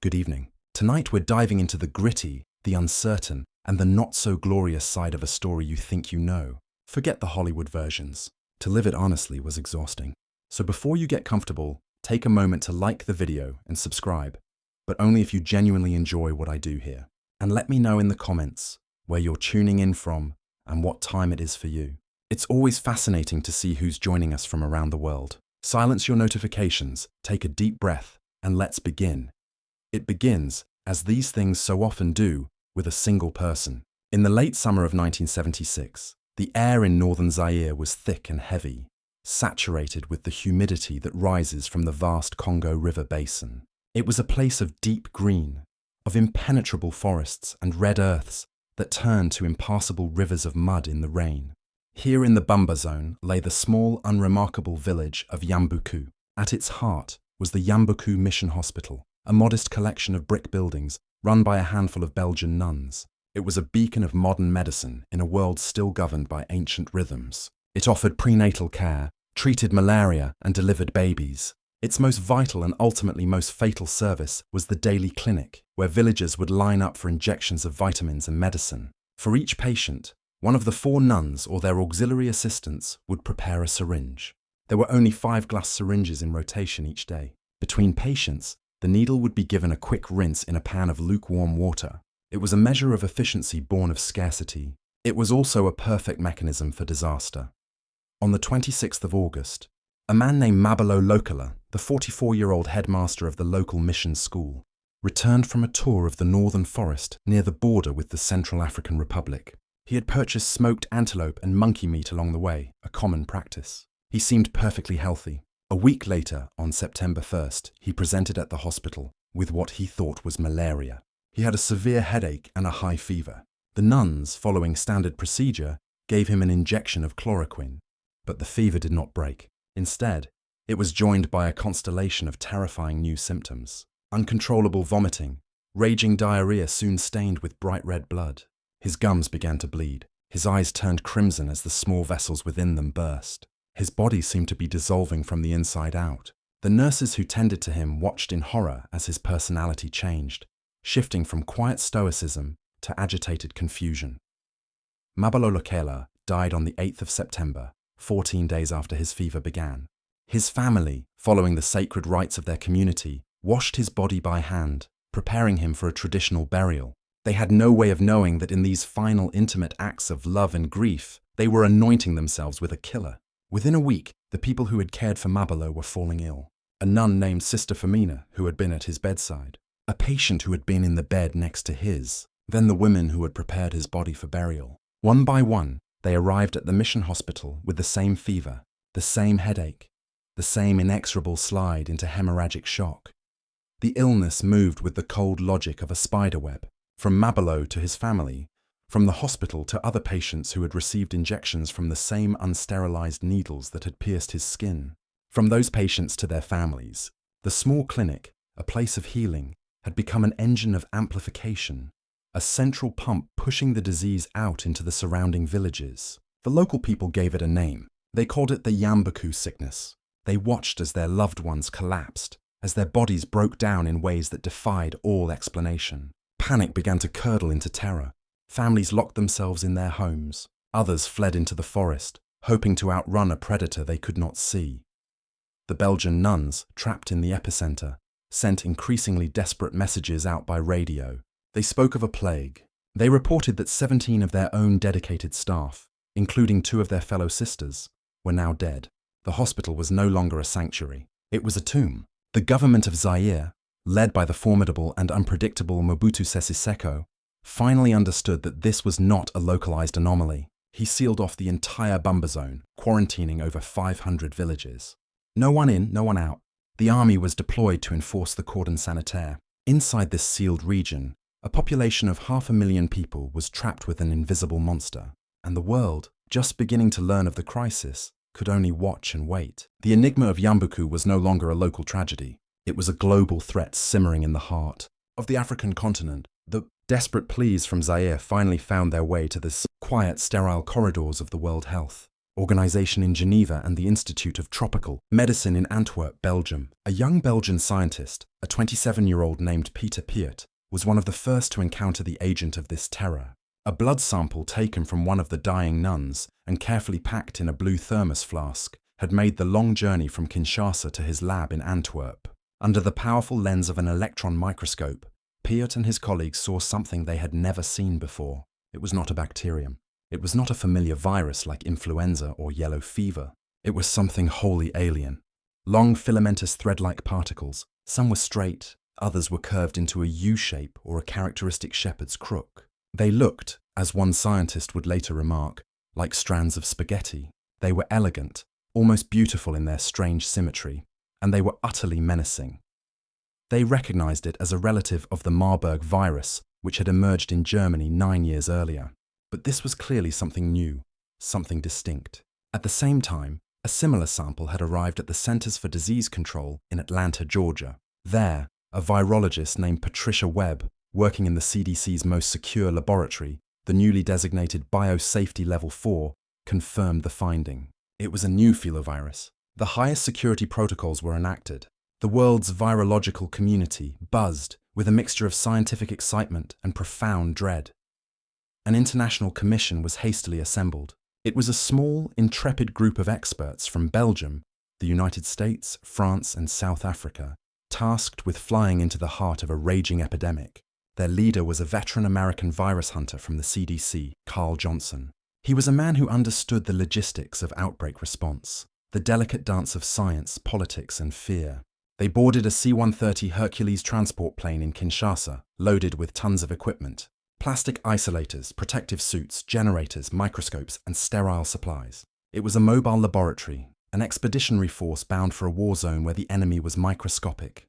Good evening. Tonight we're diving into the gritty, the uncertain, and the not-so-glorious side of a story you think you know. Forget the Hollywood versions. To live it honestly was exhausting. So before you get comfortable, take a moment to like the video and subscribe, but only if you genuinely enjoy what I do here. And let me know in the comments where you're tuning in from and what time it is for you. It's always fascinating to see who's joining us from around the world. Silence your notifications, take a deep breath, and let's begin. It begins, as these things so often do, with a single person. In the late summer of 1976, the air in northern Zaire was thick and heavy, saturated with the humidity that rises from the vast Congo River basin. It was a place of deep green, of impenetrable forests and red earths that turned to impassable rivers of mud in the rain. Here in the Bumba zone lay the small, unremarkable village of Yambuku. At its heart was the Yambuku Mission Hospital, a modest collection of brick buildings run by a handful of Belgian nuns. It was a beacon of modern medicine in a world still governed by ancient rhythms. It offered prenatal care, treated malaria, and delivered babies. Its most vital and ultimately most fatal service was the daily clinic, where villagers would line up for injections of vitamins and medicine. For each patient, one of the 4 nuns or their auxiliary assistants would prepare a syringe. There were only 5 glass syringes in rotation each day. Between patients, the needle would be given a quick rinse in a pan of lukewarm water. It was a measure of efficiency born of scarcity. It was also a perfect mechanism for disaster. On the 26th of August, a man named Mabelo Lokala, the 44-year-old headmaster of the local mission school, returned from a tour of the northern forest near the border with the Central African Republic. He had purchased smoked antelope and monkey meat along the way, a common practice. He seemed perfectly healthy. A week later, on September 1st, he presented at the hospital with what he thought was malaria. He had a severe headache and a high fever. The nuns, following standard procedure, gave him an injection of chloroquine, but the fever did not break. Instead, it was joined by a constellation of terrifying new symptoms. Uncontrollable vomiting, raging diarrhea soon stained with bright red blood. His gums began to bleed. His eyes turned crimson as the small vessels within them burst. His body seemed to be dissolving from the inside out. The nurses who tended to him watched in horror as his personality changed, shifting from quiet stoicism to agitated confusion. Mabelo Lokala died on the 8th of September, 14 days after his fever began. His family, following the sacred rites of their community, washed his body by hand, preparing him for a traditional burial. They had no way of knowing that in these final intimate acts of love and grief, they were anointing themselves with a killer. Within a week, the people who had cared for Mabelo were falling ill. A nun named Sister Femina, who had been at his bedside. A patient who had been in the bed next to his. Then the women who had prepared his body for burial. One by one, they arrived at the mission hospital with the same fever, the same headache, the same inexorable slide into hemorrhagic shock. The illness moved with the cold logic of a spiderweb, from Mabelo to his family, from the hospital to other patients who had received injections from the same unsterilized needles that had pierced his skin. From those patients to their families, the small clinic, a place of healing, had become an engine of amplification, a central pump pushing the disease out into the surrounding villages. The local people gave it a name. They called it the Yambuku sickness. They watched as their loved ones collapsed, as their bodies broke down in ways that defied all explanation. Panic began to curdle into terror. Families locked themselves in their homes. Others fled into the forest, hoping to outrun a predator they could not see. The Belgian nuns, trapped in the epicenter, sent increasingly desperate messages out by radio. They spoke of a plague. They reported that 17 of their own dedicated staff, including 2 of their fellow sisters, were now dead. The hospital was no longer a sanctuary. It was a tomb. The government of Zaire, led by the formidable and unpredictable Mobutu Sese Seko, finally understood that this was not a localized anomaly. He sealed off the entire Bumba zone, quarantining over 500 villages. No one in, no one out. The army was deployed to enforce the cordon sanitaire. Inside this sealed region, a population of 500,000 people was trapped with an invisible monster, and the world, just beginning to learn of the crisis, could only watch and wait. The enigma of Yambuku was no longer a local tragedy. It was a global threat simmering in the heart of the African continent. The desperate pleas from Zaire finally found their way to the quiet, sterile corridors of the World Health Organization in Geneva and the Institute of Tropical Medicine in Antwerp, Belgium. A young Belgian scientist, a 27-year-old named Peter Piot, was one of the first to encounter the agent of this terror. A blood sample taken from one of the dying nuns and carefully packed in a blue thermos flask had made the long journey from Kinshasa to his lab in Antwerp. Under the powerful lens of an electron microscope, Piot and his colleagues saw something they had never seen before. It was not a bacterium. It was not a familiar virus like influenza or yellow fever. It was something wholly alien. Long filamentous thread-like particles. Some were straight, others were curved into a U-shape or a characteristic shepherd's crook. They looked, as one scientist would later remark, like strands of spaghetti. They were elegant, almost beautiful in their strange symmetry, and they were utterly menacing. They recognized it as a relative of the Marburg virus, which had emerged in Germany 9 years earlier. But this was clearly something new, something distinct. At the same time, a similar sample had arrived at the Centers for Disease Control in Atlanta, Georgia. There, a virologist named Patricia Webb, working in the CDC's most secure laboratory, the newly designated Biosafety Level 4, confirmed the finding. It was a new filovirus. The highest security protocols were enacted. The world's virological community buzzed with a mixture of scientific excitement and profound dread. An international commission was hastily assembled. It was a small, intrepid group of experts from Belgium, the United States, France, and South Africa, tasked with flying into the heart of a raging epidemic. Their leader was a veteran American virus hunter from the CDC, Carl Johnson. He was a man who understood the logistics of outbreak response, the delicate dance of science, politics, and fear. They boarded a C-130 Hercules transport plane in Kinshasa, loaded with tons of equipment. Plastic isolators, protective suits, generators, microscopes, and sterile supplies. It was a mobile laboratory, an expeditionary force bound for a war zone where the enemy was microscopic.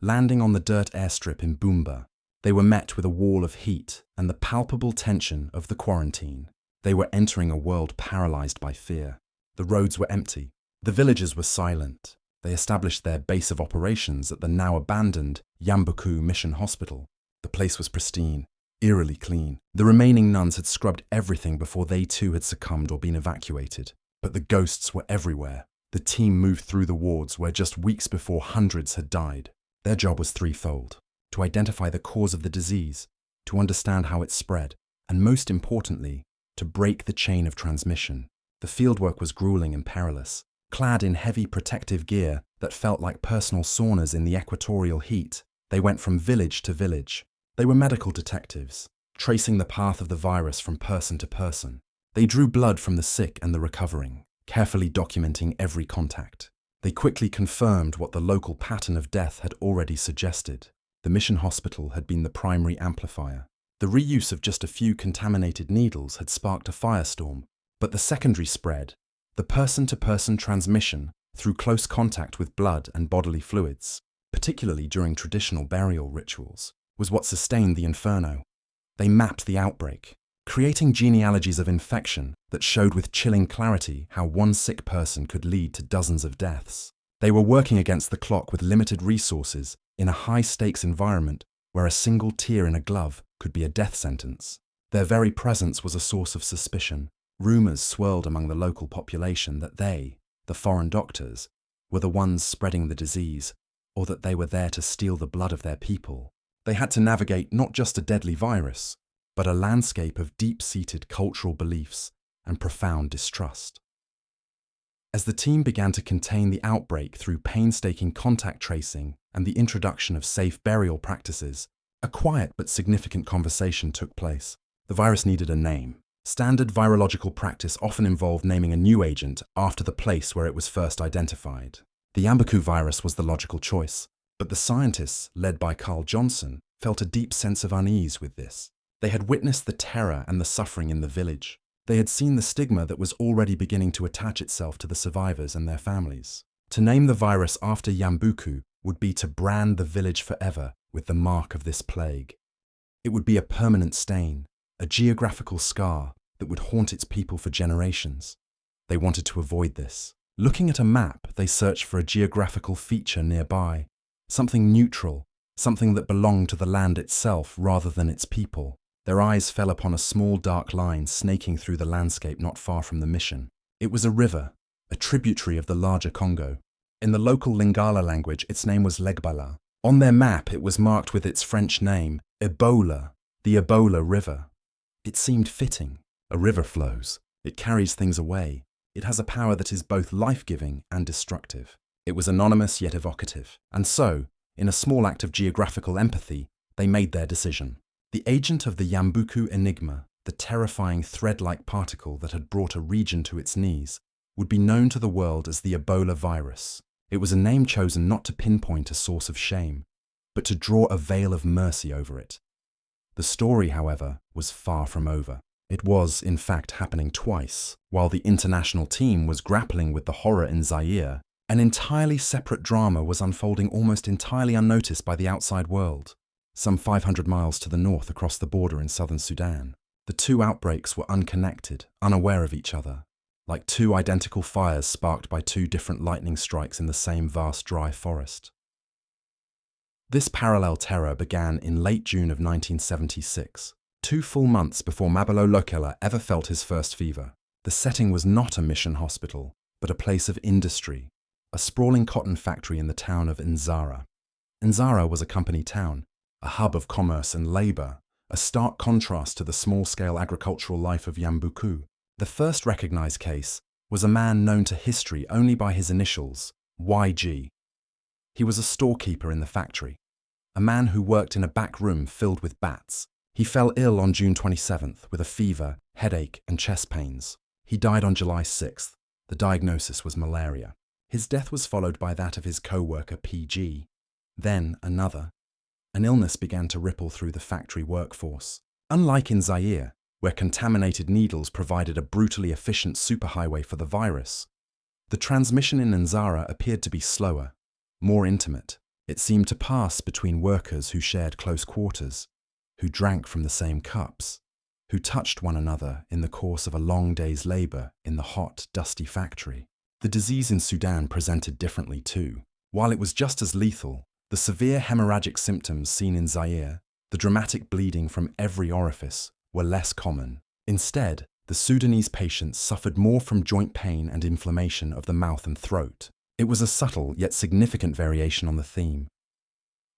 Landing on the dirt airstrip in Bumba, they were met with a wall of heat and the palpable tension of the quarantine. They were entering a world paralyzed by fear. The roads were empty. The villagers were silent. They established their base of operations at the now abandoned Yambuku Mission Hospital. The place was pristine, eerily clean. The remaining nuns had scrubbed everything before they too had succumbed or been evacuated. But the ghosts were everywhere. The team moved through the wards where just weeks before hundreds had died. Their job was threefold: to identify the cause of the disease, to understand how it spread, and most importantly, to break the chain of transmission. The fieldwork was grueling and perilous. Clad in heavy protective gear that felt like personal saunas in the equatorial heat, they went from village to village. They were medical detectives, tracing the path of the virus from person to person. They drew blood from the sick and the recovering, carefully documenting every contact. They quickly confirmed what the local pattern of death had already suggested. The mission hospital had been the primary amplifier. The reuse of just a few contaminated needles had sparked a firestorm, but the secondary spread, the person-to-person transmission through close contact with blood and bodily fluids, particularly during traditional burial rituals, was what sustained the inferno. They mapped the outbreak, creating genealogies of infection that showed with chilling clarity how one sick person could lead to dozens of deaths. They were working against the clock with limited resources in a high-stakes environment where a single tear in a glove could be a death sentence. Their very presence was a source of suspicion. Rumors swirled among the local population that they, the foreign doctors, were the ones spreading the disease, or that they were there to steal the blood of their people. They had to navigate not just a deadly virus, but a landscape of deep-seated cultural beliefs and profound distrust. As the team began to contain the outbreak through painstaking contact tracing and the introduction of safe burial practices, a quiet but significant conversation took place. The virus needed a name. Standard virological practice often involved naming a new agent after the place where it was first identified. The Yambuku virus was the logical choice, but the scientists, led by Carl Johnson, felt a deep sense of unease with this. They had witnessed the terror and the suffering in the village. They had seen the stigma that was already beginning to attach itself to the survivors and their families. To name the virus after Yambuku would be to brand the village forever with the mark of this plague. It would be a permanent stain, a geographical scar that would haunt its people for generations. They wanted to avoid this. Looking at a map, they searched for a geographical feature nearby, something neutral, something that belonged to the land itself rather than its people. Their eyes fell upon a small dark line snaking through the landscape not far from the mission. It was a river, a tributary of the larger Congo. In the local Lingala language, its name was Legbala. On their map, it was marked with its French name, Ebola, the Ebola River. It seemed fitting. A river flows. It carries things away. It has a power that is both life-giving and destructive. It was anonymous yet evocative. And so, in a small act of geographical empathy, they made their decision. The agent of the Yambuku enigma, the terrifying thread-like particle that had brought a region to its knees, would be known to the world as the Ebola virus. It was a name chosen not to pinpoint a source of shame, but to draw a veil of mercy over it. The story, however, was far from over. It was, in fact, happening twice. While the international team was grappling with the horror in Zaire, an entirely separate drama was unfolding almost entirely unnoticed by the outside world. Some 500 miles to the north across the border in southern Sudan, the two outbreaks were unconnected, unaware of each other, like two identical fires sparked by two different lightning strikes in the same vast dry forest. This parallel terror began in late June of 1976, 2 full months before Mabelo Lokela ever felt his first fever. The setting was not a mission hospital, but a place of industry, a sprawling cotton factory in the town of Nzara. Nzara was a company town, a hub of commerce and labor, a stark contrast to the small-scale agricultural life of Yambuku. The first recognized case was a man known to history only by his initials, YG. He was a storekeeper in the factory, a man who worked in a back room filled with bats. He fell ill on June 27th with a fever, headache, and chest pains. He died on July 6th. The diagnosis was malaria. His death was followed by that of his co-worker PG. Then another. An illness began to ripple through the factory workforce. Unlike in Zaire, where contaminated needles provided a brutally efficient superhighway for the virus, the transmission in Nzara appeared to be slower, more intimate. It seemed to pass between workers who shared close quarters, who drank from the same cups, who touched one another in the course of a long day's labor in the hot, dusty factory. The disease in Sudan presented differently too. While it was just as lethal, the severe hemorrhagic symptoms seen in Zaire, the dramatic bleeding from every orifice, were less common. Instead, the Sudanese patients suffered more from joint pain and inflammation of the mouth and throat. It was a subtle yet significant variation on the theme.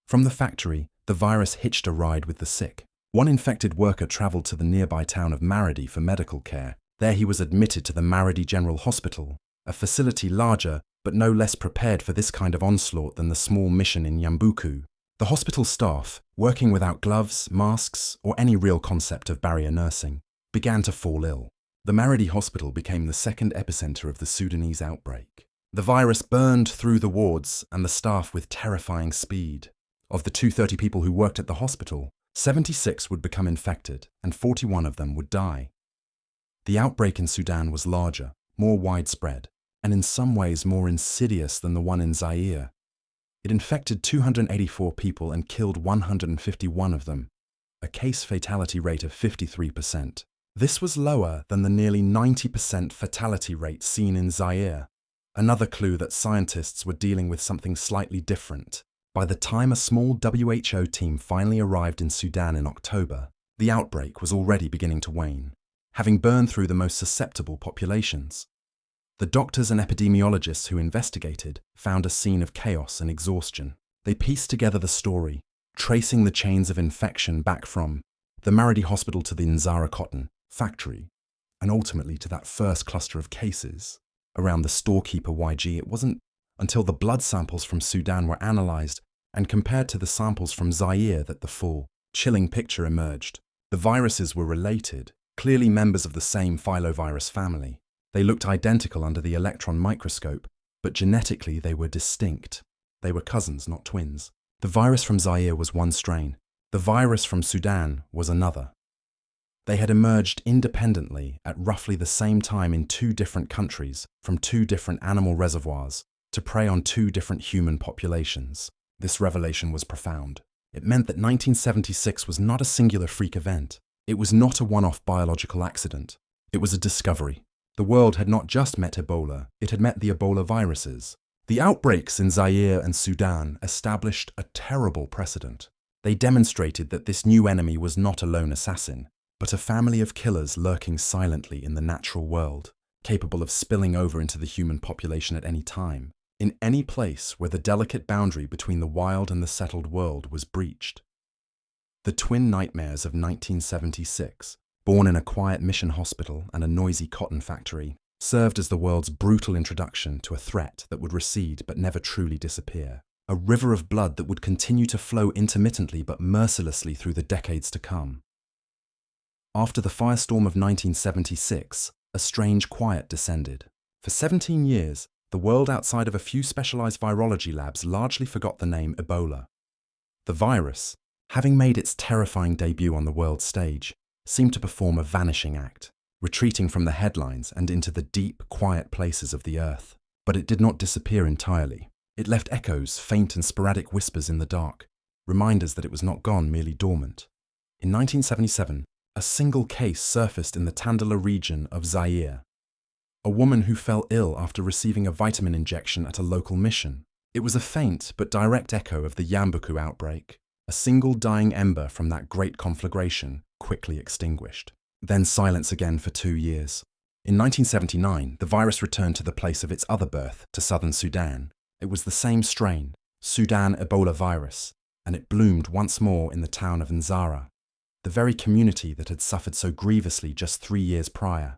From the factory, the virus hitched a ride with the sick. One infected worker traveled to the nearby town of Maradi for medical care. There he was admitted to the Maradi General Hospital, a facility larger but no less prepared for this kind of onslaught than the small mission in Yambuku. The hospital staff, working without gloves, masks, or any real concept of barrier nursing, began to fall ill. The Maradi Hospital became the second epicenter of the Sudanese outbreak. The virus burned through the wards and the staff with terrifying speed. Of the 230 people who worked at the hospital, 76 would become infected and 41 of them would die. The outbreak in Sudan was larger, more widespread, and in some ways more insidious than the one in Zaire. It infected 284 people and killed 151 of them, a case fatality rate of 53%. This was lower than the nearly 90% fatality rate seen in Zaire, another clue that scientists were dealing with something slightly different. By the time a small WHO team finally arrived in Sudan in October, the outbreak was already beginning to wane, having burned through the most susceptible populations. The doctors and epidemiologists who investigated found a scene of chaos and exhaustion. They pieced together the story, tracing the chains of infection back from the Maradi Hospital to the Nzara cotton factory, and ultimately to that first cluster of cases. Around the storekeeper YG, it wasn't until the blood samples from Sudan were analyzed and compared to the samples from Zaire that the full, chilling picture emerged. The viruses were related, clearly members of the same Filovirus family. They looked identical under the electron microscope, but genetically they were distinct. They were cousins, not twins. The virus from Zaire was one strain. The virus from Sudan was another. They had emerged independently at roughly the same time in 2 different countries, from 2 different animal reservoirs, to prey on 2 different human populations. This revelation was profound. It meant that 1976 was not a singular freak event. It was not a one-off biological accident. It was a discovery. The world had not just met Ebola, it had met the Ebola viruses. The outbreaks in Zaire and Sudan established a terrible precedent. They demonstrated that this new enemy was not a lone assassin, but a family of killers lurking silently in the natural world, capable of spilling over into the human population at any time, in any place where the delicate boundary between the wild and the settled world was breached. The twin nightmares of 1976, born in a quiet mission hospital and a noisy cotton factory, served as the world's brutal introduction to a threat that would recede but never truly disappear, a river of blood that would continue to flow intermittently but mercilessly through the decades to come. After the firestorm of 1976, a strange quiet descended. For 17 years, the world outside of a few specialized virology labs largely forgot the name Ebola. The virus, having made its terrifying debut on the world stage, seemed to perform a vanishing act, retreating from the headlines and into the deep, quiet places of the earth. But it did not disappear entirely. It left echoes, faint and sporadic whispers in the dark, reminders that it was not gone merely dormant. In 1977, a single case surfaced in the Tandela region of Zaire. A woman who fell ill after receiving a vitamin injection at a local mission. It was a faint but direct echo of the Yambuku outbreak, a single dying ember from that great conflagration quickly extinguished. Then silence again for 2 years. In 1979, the virus returned to the place of its other birth, to southern Sudan. It was the same strain, Sudan Ebola virus, and it bloomed once more in the town of Nzara, the very community that had suffered so grievously just 3 years prior.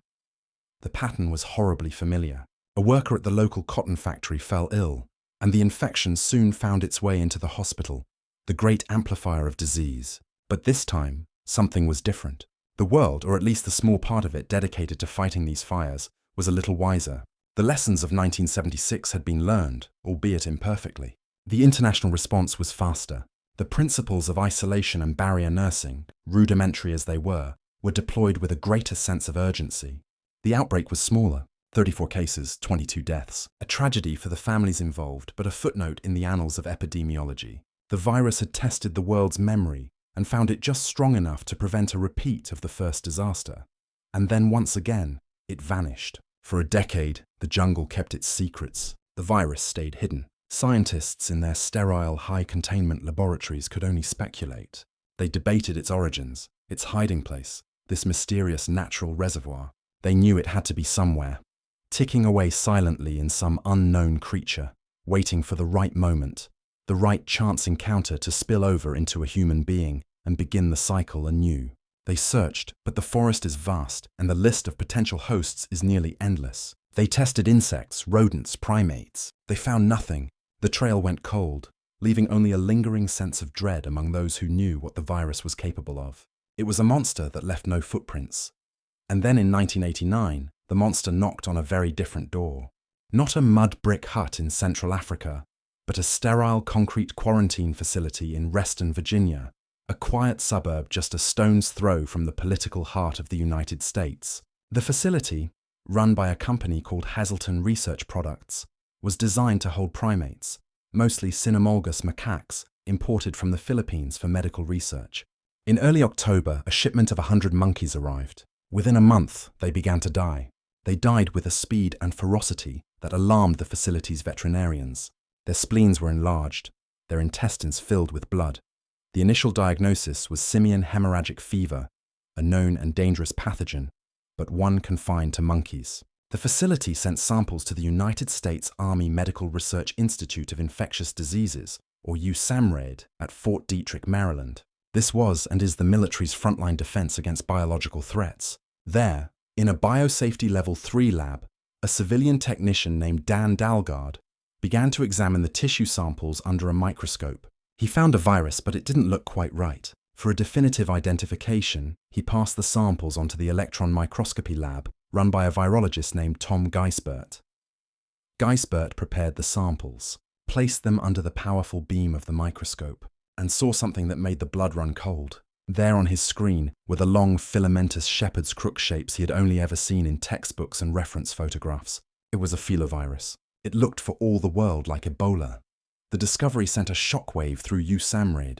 The pattern was horribly familiar. A worker at the local cotton factory fell ill, and the infection soon found its way into the hospital, the great amplifier of disease. But this time, something was different. The world, or at least the small part of it dedicated to fighting these fires, was a little wiser. The lessons of 1976 had been learned, albeit imperfectly. The international response was faster. The principles of isolation and barrier nursing, rudimentary as they were deployed with a greater sense of urgency. The outbreak was smaller, 34 cases, 22 deaths, a tragedy for the families involved, but a footnote in the annals of epidemiology. The virus had tested the world's memory and found it just strong enough to prevent a repeat of the first disaster. And then once again, it vanished. For a decade, the jungle kept its secrets. The virus stayed hidden. Scientists in their sterile, high-containment laboratories could only speculate. They debated its origins, its hiding place, this mysterious natural reservoir. They knew it had to be somewhere, ticking away silently in some unknown creature, waiting for the right moment, the right chance encounter to spill over into a human being and begin the cycle anew. They searched, but the forest is vast, and the list of potential hosts is nearly endless. They tested insects, rodents, primates. They found nothing. The trail went cold, leaving only a lingering sense of dread among those who knew what the virus was capable of. It was a monster that left no footprints. And then in 1989, the monster knocked on a very different door. Not a mud brick hut in Central Africa, but a sterile concrete quarantine facility in Reston, Virginia, a quiet suburb just a stone's throw from the political heart of the United States. The facility, run by a company called Hazelton Research Products, was designed to hold primates, mostly cynomolgus macaques, imported from the Philippines for medical research. In early October, a shipment of 100 monkeys arrived. Within a month, they began to die. They died with a speed and ferocity that alarmed the facility's veterinarians. Their spleens were enlarged, their intestines filled with blood. The initial diagnosis was simian hemorrhagic fever, a known and dangerous pathogen, but one confined to monkeys. The facility sent samples to the United States Army Medical Research Institute of Infectious Diseases, or USAMRIID, at Fort Detrick, Maryland. This was and is the military's frontline defense against biological threats. There, in a biosafety level 3 lab, a civilian technician named Dan Dalgard began to examine the tissue samples under a microscope. He found a virus, but it didn't look quite right. For a definitive identification, he passed the samples onto the electron microscopy lab run by a virologist named Tom Geisbert. Geisbert prepared the samples, placed them under the powerful beam of the microscope, and saw something that made the blood run cold. There on his screen were the long filamentous shepherd's crook shapes he had only ever seen in textbooks and reference photographs. It was a filovirus. It looked for all the world like Ebola. The discovery sent a shockwave through USAMRIID.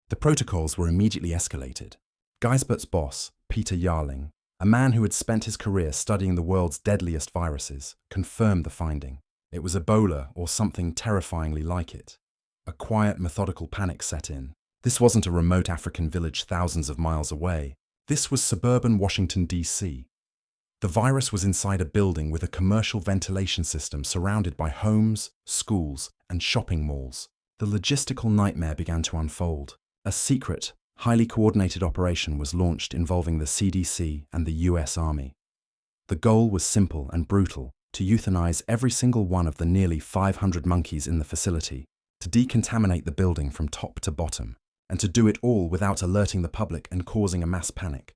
The protocols were immediately escalated. Geisbert's boss, Peter Yarling, a man who had spent his career studying the world's deadliest viruses, confirmed the finding. It was Ebola or something terrifyingly like it. A quiet, methodical panic set in. This wasn't a remote African village thousands of miles away. This was suburban Washington, D.C. The virus was inside a building with a commercial ventilation system surrounded by homes, schools, and shopping malls. The logistical nightmare began to unfold. A secret, highly coordinated operation was launched involving the CDC and the US Army. The goal was simple and brutal: to euthanize every single one of the nearly 500 monkeys in the facility, to decontaminate the building from top to bottom, and to do it all without alerting the public and causing a mass panic.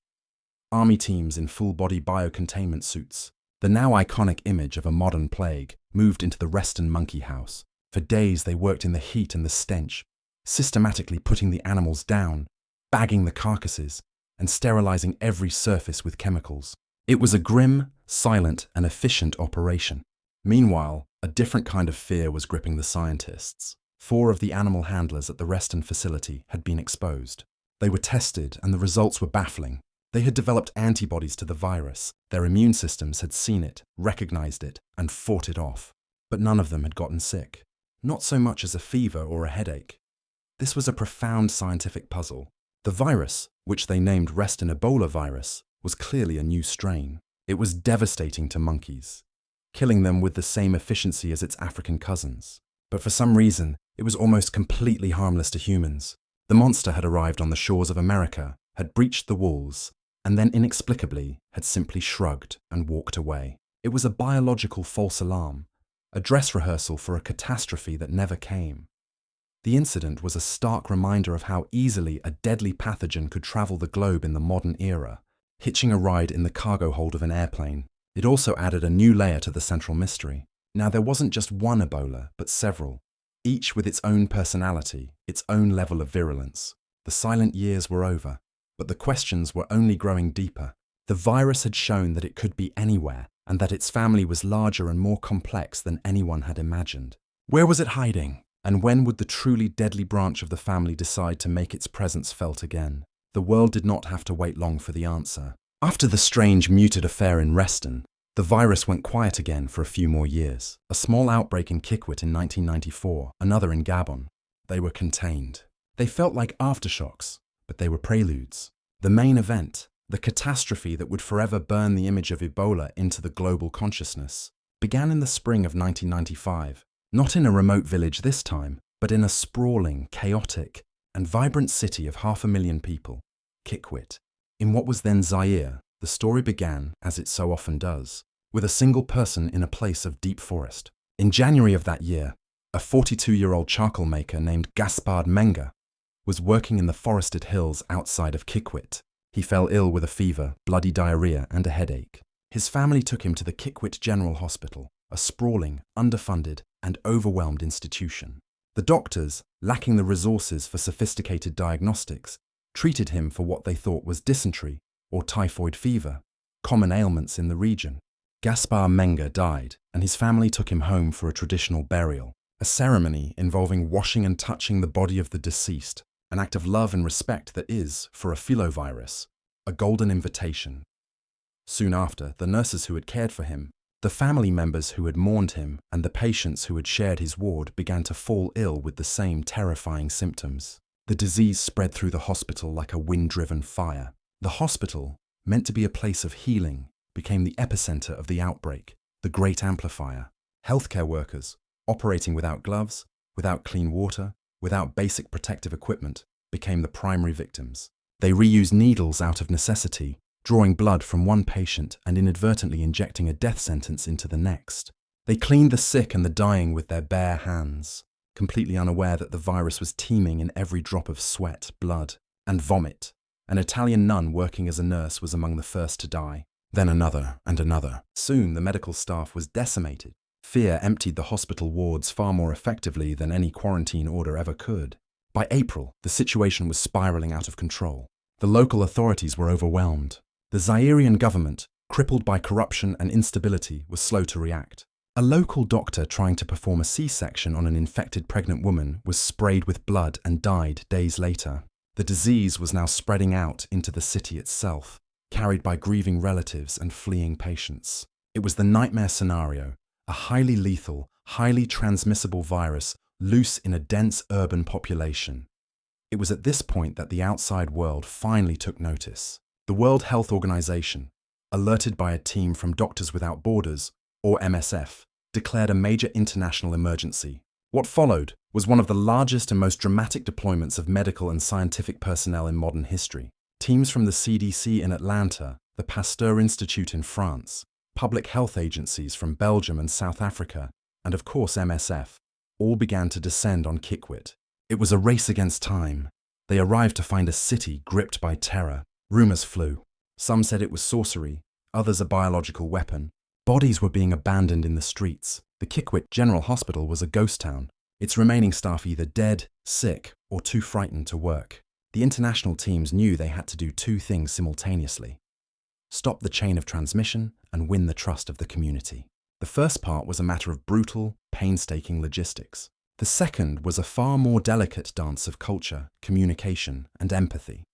Army teams in full-body biocontainment suits, the now iconic image of a modern plague, moved into the Reston monkey house. For days they worked in the heat and the stench, systematically putting the animals down, bagging the carcasses, and sterilizing every surface with chemicals. It was a grim, silent, and efficient operation. Meanwhile, a different kind of fear was gripping the scientists. 4 of the animal handlers at the Reston facility had been exposed. They were tested, and the results were baffling. They had developed antibodies to the virus. Their immune systems had seen it, recognized it, and fought it off. But none of them had gotten sick. Not so much as a fever or a headache. This was a profound scientific puzzle. The virus, which they named Reston Ebola virus, was clearly a new strain. It was devastating to monkeys, killing them with the same efficiency as its African cousins. But for some reason, it was almost completely harmless to humans. The monster had arrived on the shores of America, had breached the walls, and then inexplicably had simply shrugged and walked away. It was a biological false alarm, a dress rehearsal for a catastrophe that never came. The incident was a stark reminder of how easily a deadly pathogen could travel the globe in the modern era, hitching a ride in the cargo hold of an airplane. It also added a new layer to the central mystery. Now, there wasn't just one Ebola, but several, each with its own personality, its own level of virulence. The silent years were over, but the questions were only growing deeper. The virus had shown that it could be anywhere, and that its family was larger and more complex than anyone had imagined. Where was it hiding? And when would the truly deadly branch of the family decide to make its presence felt again? The world did not have to wait long for the answer. After the strange, muted affair in Reston, the virus went quiet again for a few more years. A small outbreak in Kikwit in 1994, another in Gabon. They were contained. They felt like aftershocks, but they were preludes. The main event, the catastrophe that would forever burn the image of Ebola into the global consciousness, began in the spring of 1995. Not in a remote village this time, but in a sprawling, chaotic, and vibrant city of 500,000 people, Kikwit. In what was then Zaire, the story began, as it so often does, with a single person in a place of deep forest. In January of that year, a 42-year-old charcoal maker named Gaspard Menga was working in the forested hills outside of Kikwit. He fell ill with a fever, bloody diarrhea, and a headache. His family took him to the Kikwit General Hospital, a sprawling, underfunded, and overwhelmed institution. The doctors, lacking the resources for sophisticated diagnostics, treated him for what they thought was dysentery or typhoid fever, common ailments in the region. Gaspar Menga died, and his family took him home for a traditional burial, a ceremony involving washing and touching the body of the deceased, an act of love and respect that is, for a Filovirus, a golden invitation. Soon after, the nurses who had cared for him, the family members who had mourned him, and the patients who had shared his ward began to fall ill with the same terrifying symptoms. The disease spread through the hospital like a wind-driven fire. The hospital, meant to be a place of healing, became the epicenter of the outbreak, the great amplifier. Healthcare workers, operating without gloves, without clean water, without basic protective equipment, became the primary victims. They reused needles out of necessity, drawing blood from one patient and inadvertently injecting a death sentence into the next. They cleaned the sick and the dying with their bare hands, completely unaware that the virus was teeming in every drop of sweat, blood, and vomit. An Italian nun working as a nurse was among the first to die. Then another and another. Soon the medical staff was decimated. Fear emptied the hospital wards far more effectively than any quarantine order ever could. By April, the situation was spiraling out of control. The local authorities were overwhelmed. The Zairian government, crippled by corruption and instability, was slow to react. A local doctor trying to perform a C-section on an infected pregnant woman was sprayed with blood and died days later. The disease was now spreading out into the city itself, carried by grieving relatives and fleeing patients. It was the nightmare scenario, a highly lethal, highly transmissible virus loose in a dense urban population. It was at this point that the outside world finally took notice. The World Health Organization, alerted by a team from Doctors Without Borders, or MSF, declared a major international emergency. What followed was one of the largest and most dramatic deployments of medical and scientific personnel in modern history. Teams from the CDC in Atlanta, the Pasteur Institute in France, public health agencies from Belgium and South Africa, and of course MSF, all began to descend on Kikwit. It was a race against time. They arrived to find a city gripped by terror. Rumors flew. Some said it was sorcery, others a biological weapon. Bodies were being abandoned in the streets. The Kikwit General Hospital was a ghost town, its remaining staff either dead, sick, or too frightened to work. The international teams knew they had to do two things simultaneously: stop the chain of transmission and win the trust of the community. The first part was a matter of brutal, painstaking logistics. The second was a far more delicate dance of culture, communication, and empathy.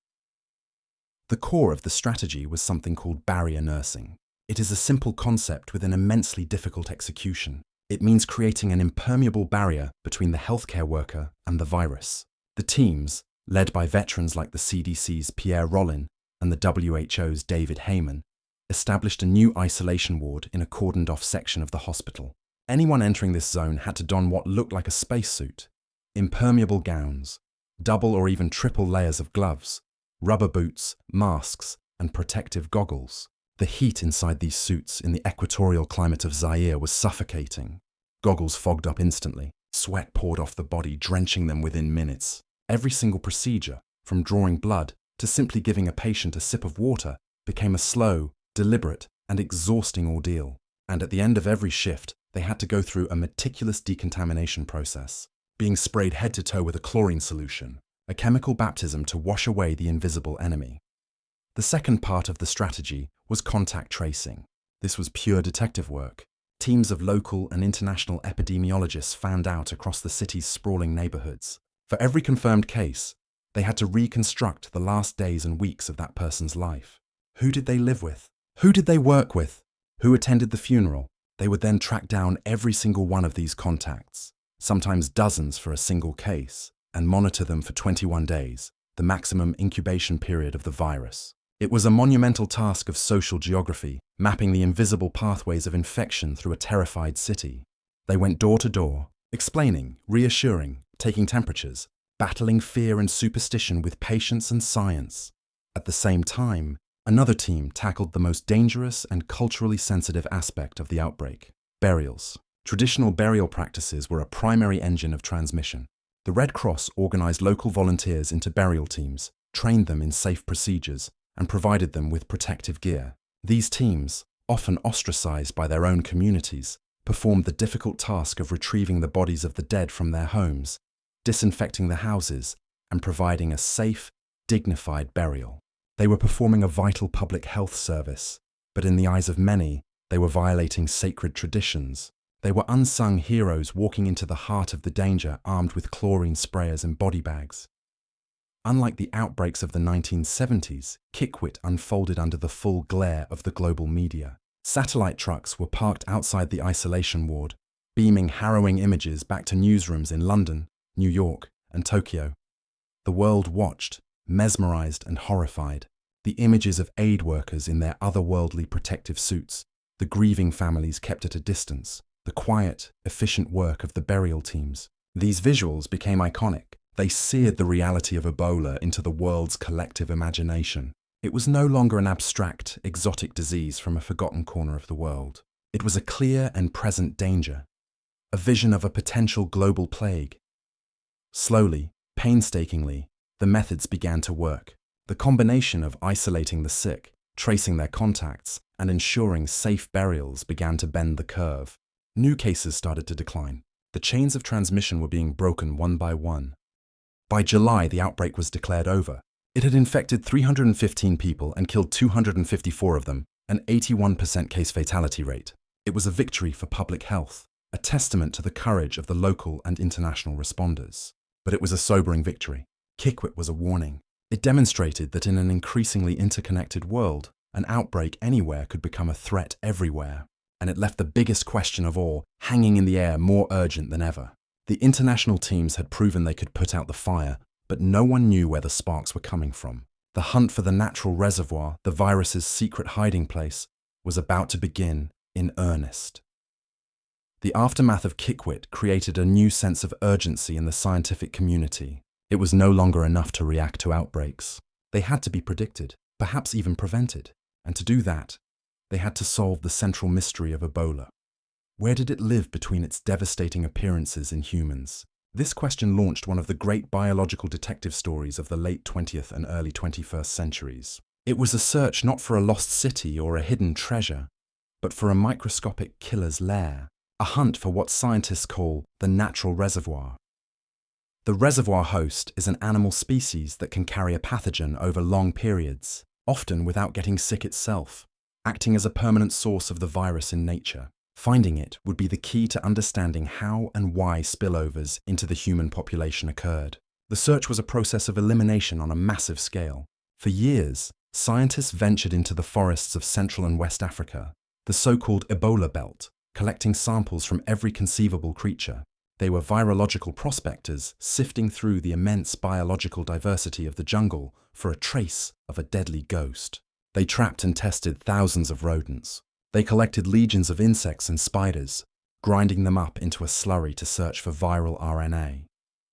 The core of the strategy was something called barrier nursing. It is a simple concept with an immensely difficult execution. It means creating an impermeable barrier between the healthcare worker and the virus. The teams, led by veterans like the CDC's Pierre Rollin and the WHO's David Heyman, established a new isolation ward in a cordoned-off section of the hospital. Anyone entering this zone had to don what looked like a spacesuit: impermeable gowns, double or even triple layers of gloves, rubber boots, masks, and protective goggles. The heat inside these suits in the equatorial climate of Zaire was suffocating. Goggles fogged up instantly. Sweat poured off the body, drenching them within minutes. Every single procedure, from drawing blood to simply giving a patient a sip of water, became a slow, deliberate, and exhausting ordeal. And at the end of every shift, they had to go through a meticulous decontamination process, being sprayed head to toe with a chlorine solution, a chemical baptism to wash away the invisible enemy. The second part of the strategy was contact tracing. This was pure detective work. Teams of local and international epidemiologists fanned out across the city's sprawling neighborhoods. For every confirmed case, they had to reconstruct the last days and weeks of that person's life. Who did they live with? Who did they work with? Who attended the funeral? They would then track down every single one of these contacts, sometimes dozens for a single case, and monitor them for 21 days, the maximum incubation period of the virus. It was a monumental task of social geography, mapping the invisible pathways of infection through a terrified city. They went door to door, explaining, reassuring, taking temperatures, battling fear and superstition with patience and science. At the same time, another team tackled the most dangerous and culturally sensitive aspect of the outbreak: burials. Traditional burial practices were a primary engine of transmission. The Red Cross organized local volunteers into burial teams, trained them in safe procedures, and provided them with protective gear. These teams, often ostracized by their own communities, performed the difficult task of retrieving the bodies of the dead from their homes, disinfecting the houses, and providing a safe, dignified burial. They were performing a vital public health service, but in the eyes of many, they were violating sacred traditions. They were unsung heroes walking into the heart of the danger armed with chlorine sprayers and body bags. Unlike the outbreaks of the 1970s, Kikwit unfolded under the full glare of the global media. Satellite trucks were parked outside the isolation ward, beaming harrowing images back to newsrooms in London, New York, and Tokyo. The world watched, mesmerized and horrified. The images of aid workers in their otherworldly protective suits, the grieving families kept at a distance, the quiet, efficient work of the burial teams. These visuals became iconic. They seared the reality of Ebola into the world's collective imagination. It was no longer an abstract, exotic disease from a forgotten corner of the world. It was a clear and present danger, a vision of a potential global plague. Slowly, painstakingly, the methods began to work. The combination of isolating the sick, tracing their contacts, and ensuring safe burials began to bend the curve. New cases started to decline. The chains of transmission were being broken one by one. By July, the outbreak was declared over. It had infected 315 people and killed 254 of them, an 81% case fatality rate. It was a victory for public health, a testament to the courage of the local and international responders. But it was a sobering victory. Kikwit was a warning. It demonstrated that in an increasingly interconnected world, an outbreak anywhere could become a threat everywhere. And it left the biggest question of all hanging in the air, more urgent than ever. The international teams had proven they could put out the fire, but no one knew where the sparks were coming from. The hunt for the natural reservoir, the virus's secret hiding place, was about to begin in earnest. The aftermath of Kikwit created a new sense of urgency in the scientific community. It was no longer enough to react to outbreaks. They had to be predicted, perhaps even prevented. And to do that, they had to solve the central mystery of Ebola. Where did it live between its devastating appearances in humans? This question launched one of the great biological detective stories of the late 20th and early 21st centuries. It was a search not for a lost city or a hidden treasure, but for a microscopic killer's lair, a hunt for what scientists call the natural reservoir. The reservoir host is an animal species that can carry a pathogen over long periods, often without getting sick itself, acting as a permanent source of the virus in nature. Finding it would be the key to understanding how and why spillovers into the human population occurred. The search was a process of elimination on a massive scale. For years, scientists ventured into the forests of Central and West Africa, the so-called Ebola belt, collecting samples from every conceivable creature. They were virological prospectors sifting through the immense biological diversity of the jungle for a trace of a deadly ghost. They trapped and tested thousands of rodents. They collected legions of insects and spiders, grinding them up into a slurry to search for viral RNA.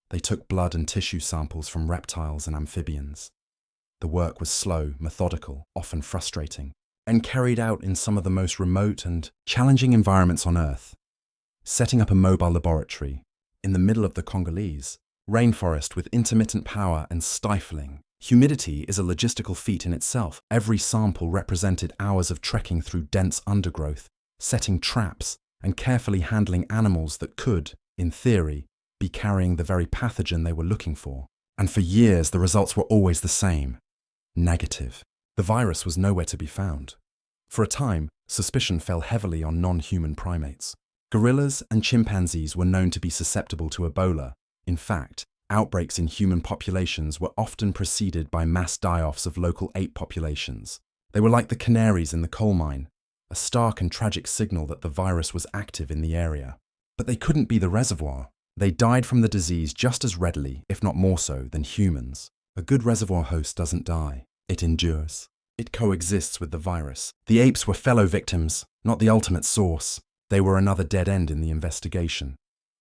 They took blood and tissue samples from reptiles and amphibians. The work was slow, methodical, often frustrating, and carried out in some of the most remote and challenging environments on Earth. Setting up a mobile laboratory in the middle of the Congolese rainforest with intermittent power and stifling humidity is a logistical feat in itself. Every sample represented hours of trekking through dense undergrowth, setting traps, and carefully handling animals that could, in theory, be carrying the very pathogen they were looking for. And for years, the results were always the same: negative. The virus was nowhere to be found. For a time, suspicion fell heavily on non-human primates. Gorillas and chimpanzees were known to be susceptible to Ebola. In fact, outbreaks in human populations were often preceded by mass die-offs of local ape populations. They were like the canaries in the coal mine, a stark and tragic signal that the virus was active in the area. But they couldn't be the reservoir. They died from the disease just as readily, if not more so, than humans. A good reservoir host doesn't die. It endures. It coexists with the virus. The apes were fellow victims, not the ultimate source. They were another dead end in the investigation.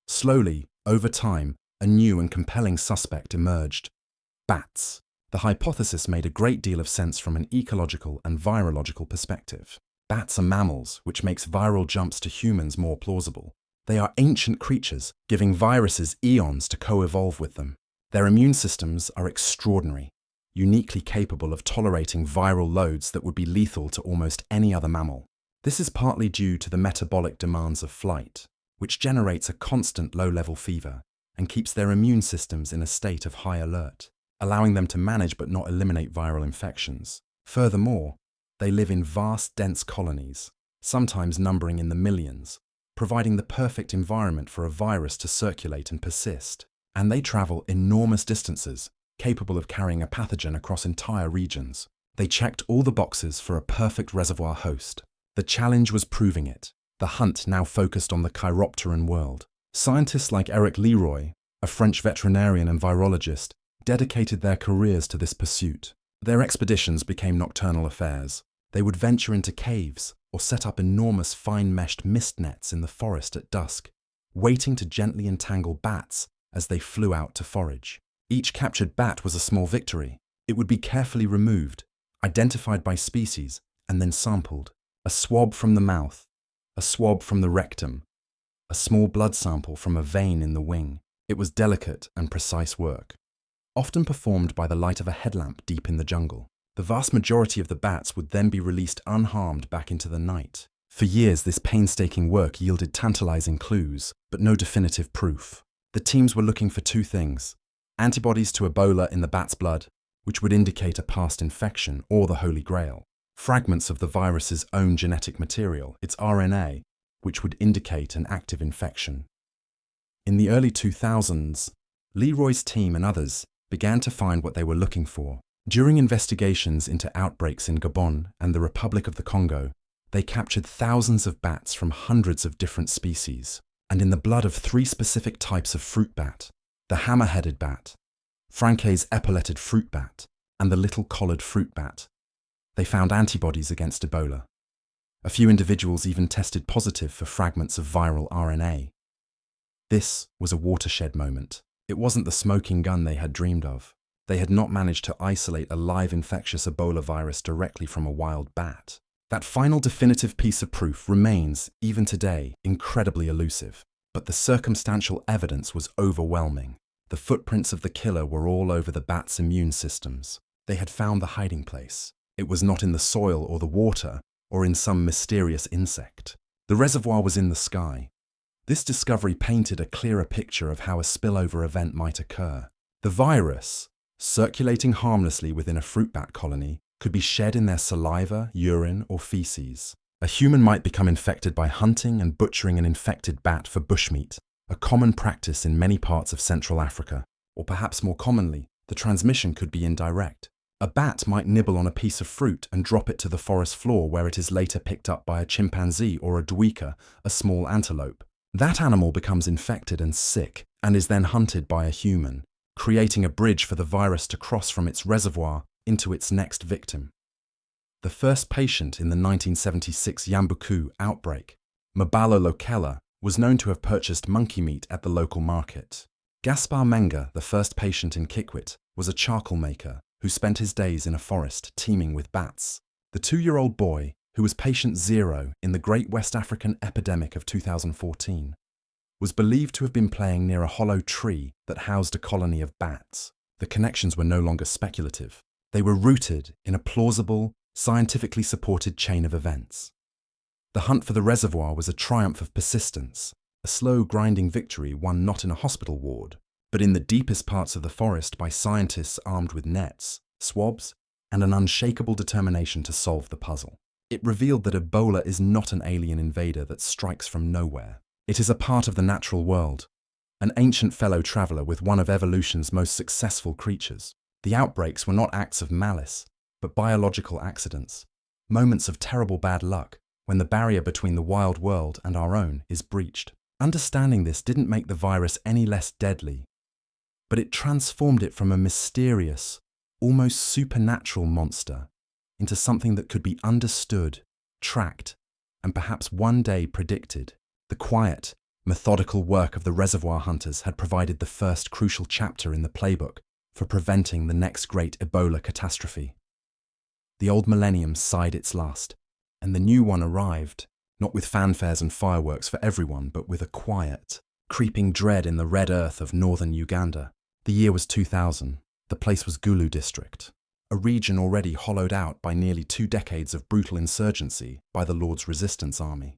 Slowly, over time, a new and compelling suspect emerged: bats. The hypothesis made a great deal of sense from an ecological and virological perspective. Bats are mammals, which makes viral jumps to humans more plausible. They are ancient creatures, giving viruses eons to co-evolve with them. Their immune systems are extraordinary, uniquely capable of tolerating viral loads that would be lethal to almost any other mammal. This is partly due to the metabolic demands of flight, which generates a constant low-level fever and keeps their immune systems in a state of high alert, allowing them to manage but not eliminate viral infections. Furthermore, they live in vast, dense colonies, sometimes numbering in the millions, providing the perfect environment for a virus to circulate and persist. And they travel enormous distances, capable of carrying a pathogen across entire regions. They checked all the boxes for a perfect reservoir host. The challenge was proving it. The hunt now focused on the chiropteran world. Scientists like Eric Leroy, a French veterinarian and virologist, dedicated their careers to this pursuit. Their expeditions became nocturnal affairs. They would venture into caves or set up enormous fine-meshed mist nets in the forest at dusk, waiting to gently entangle bats as they flew out to forage. Each captured bat was a small victory. It would be carefully removed, identified by species, and then sampled. A swab from the mouth, a swab from the rectum, a small blood sample from a vein in the wing. It was delicate and precise work, often performed by the light of a headlamp deep in the jungle. The vast majority of the bats would then be released unharmed back into the night. For years, this painstaking work yielded tantalizing clues, but no definitive proof. The teams were looking for two things: antibodies to Ebola in the bat's blood, which would indicate a past infection, or the Holy Grail: fragments of the virus's own genetic material, its RNA, which would indicate an active infection. In the early 2000s, Leroy's team and others began to find what they were looking for. During investigations into outbreaks in Gabon and the Republic of the Congo, they captured thousands of bats from hundreds of different species. And in the blood of three specific types of fruit bat: the hammer-headed bat, Franke's epauletted fruit bat, and the little collared fruit bat. They found antibodies against Ebola. A few individuals even tested positive for fragments of viral RNA. This was a watershed moment. It wasn't the smoking gun they had dreamed of. They had not managed to isolate a live infectious Ebola virus directly from a wild bat. That final definitive piece of proof remains, even today, incredibly elusive. But the circumstantial evidence was overwhelming. The footprints of the killer were all over the bat's immune systems. They had found the hiding place. It was not in the soil or the water, or in some mysterious insect. The reservoir was in the sky. This discovery painted a clearer picture of how a spillover event might occur. The virus, circulating harmlessly within a fruit bat colony, could be shed in their saliva, urine, or feces. A human might become infected by hunting and butchering an infected bat for bushmeat, a common practice in many parts of Central Africa. Or perhaps more commonly, the transmission could be indirect. A bat might nibble on a piece of fruit and drop it to the forest floor, where it is later picked up by a chimpanzee or a duiker, a small antelope. That animal becomes infected and sick, and is then hunted by a human, creating a bridge for the virus to cross from its reservoir into its next victim. The first patient in the 1976 Yambuku outbreak, Mabalo Lokela, was known to have purchased monkey meat at the local market. Gaspar Menga, the first patient in Kikwit, was a charcoal maker who spent his days in a forest teeming with bats. The 2-year-old boy, who was patient zero in the Great West African epidemic of 2014, was believed to have been playing near a hollow tree that housed a colony of bats. The connections were no longer speculative. They were rooted in a plausible, scientifically supported chain of events. The hunt for the reservoir was a triumph of persistence, a slow, grinding victory won not in a hospital ward, but in the deepest parts of the forest by scientists armed with nets, swabs, and an unshakable determination to solve the puzzle. It revealed that Ebola is not an alien invader that strikes from nowhere. It is a part of the natural world, an ancient fellow traveler with one of evolution's most successful creatures. The outbreaks were not acts of malice, but biological accidents, moments of terrible bad luck when the barrier between the wild world and our own is breached. Understanding this didn't make the virus any less deadly, but it transformed it from a mysterious, almost supernatural monster into something that could be understood, tracked, and perhaps one day predicted. The quiet, methodical work of the reservoir hunters had provided the first crucial chapter in the playbook for preventing the next great Ebola catastrophe. The old millennium sighed its last, and the new one arrived, not with fanfares and fireworks for everyone, but with a quiet, creeping dread in the red earth of northern Uganda. The year was 2000. The place was Gulu district, a region already hollowed out by nearly 2 decades of brutal insurgency by the Lord's Resistance Army.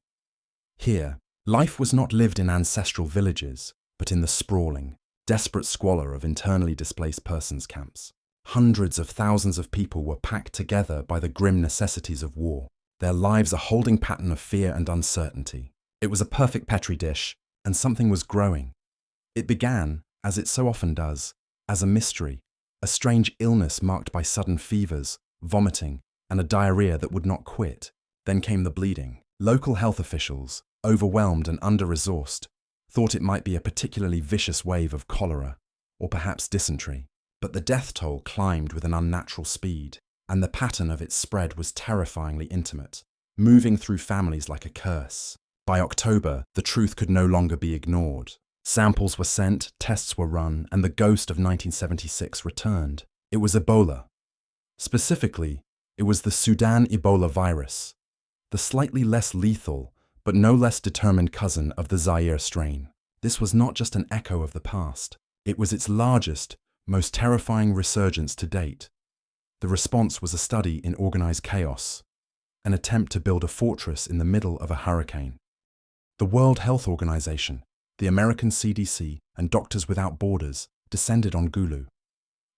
Here, life was not lived in ancestral villages, but in the sprawling, desperate squalor of internally displaced persons camps. Hundreds of thousands of people were packed together by the grim necessities of war, their lives a holding pattern of fear and uncertainty. It was a perfect petri dish, and something was growing. It began, as it so often does, as a mystery, a strange illness marked by sudden fevers, vomiting, and a diarrhea that would not quit. Then came the bleeding. Local health officials, overwhelmed and under-resourced, thought it might be a particularly vicious wave of cholera, or perhaps dysentery. But the death toll climbed with an unnatural speed, and the pattern of its spread was terrifyingly intimate, moving through families like a curse. By October, the truth could no longer be ignored. Samples were sent, tests were run, and the ghost of 1976 returned. It was Ebola. Specifically, it was the Sudan Ebola virus, the slightly less lethal, but no less determined cousin of the Zaire strain. This was not just an echo of the past. It was its largest, most terrifying resurgence to date. The response was a study in organized chaos, an attempt to build a fortress in the middle of a hurricane. The World Health Organization, the American CDC, and Doctors Without Borders descended on Gulu.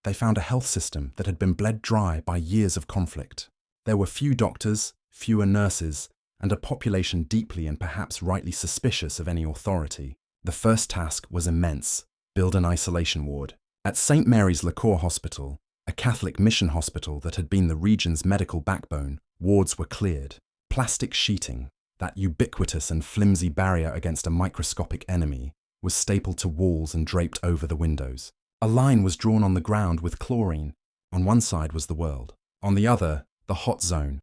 They found a health system that had been bled dry by years of conflict. There were few doctors, fewer nurses, and a population deeply and perhaps rightly suspicious of any authority. The first task was immense: build an isolation ward. At St. Mary's Le Coeur Hospital, a Catholic mission hospital that had been the region's medical backbone, wards were cleared. Plastic sheeting, that ubiquitous and flimsy barrier against a microscopic enemy, was stapled to walls and draped over the windows. A line was drawn on the ground with chlorine. On one side was the world. On the other, the hot zone.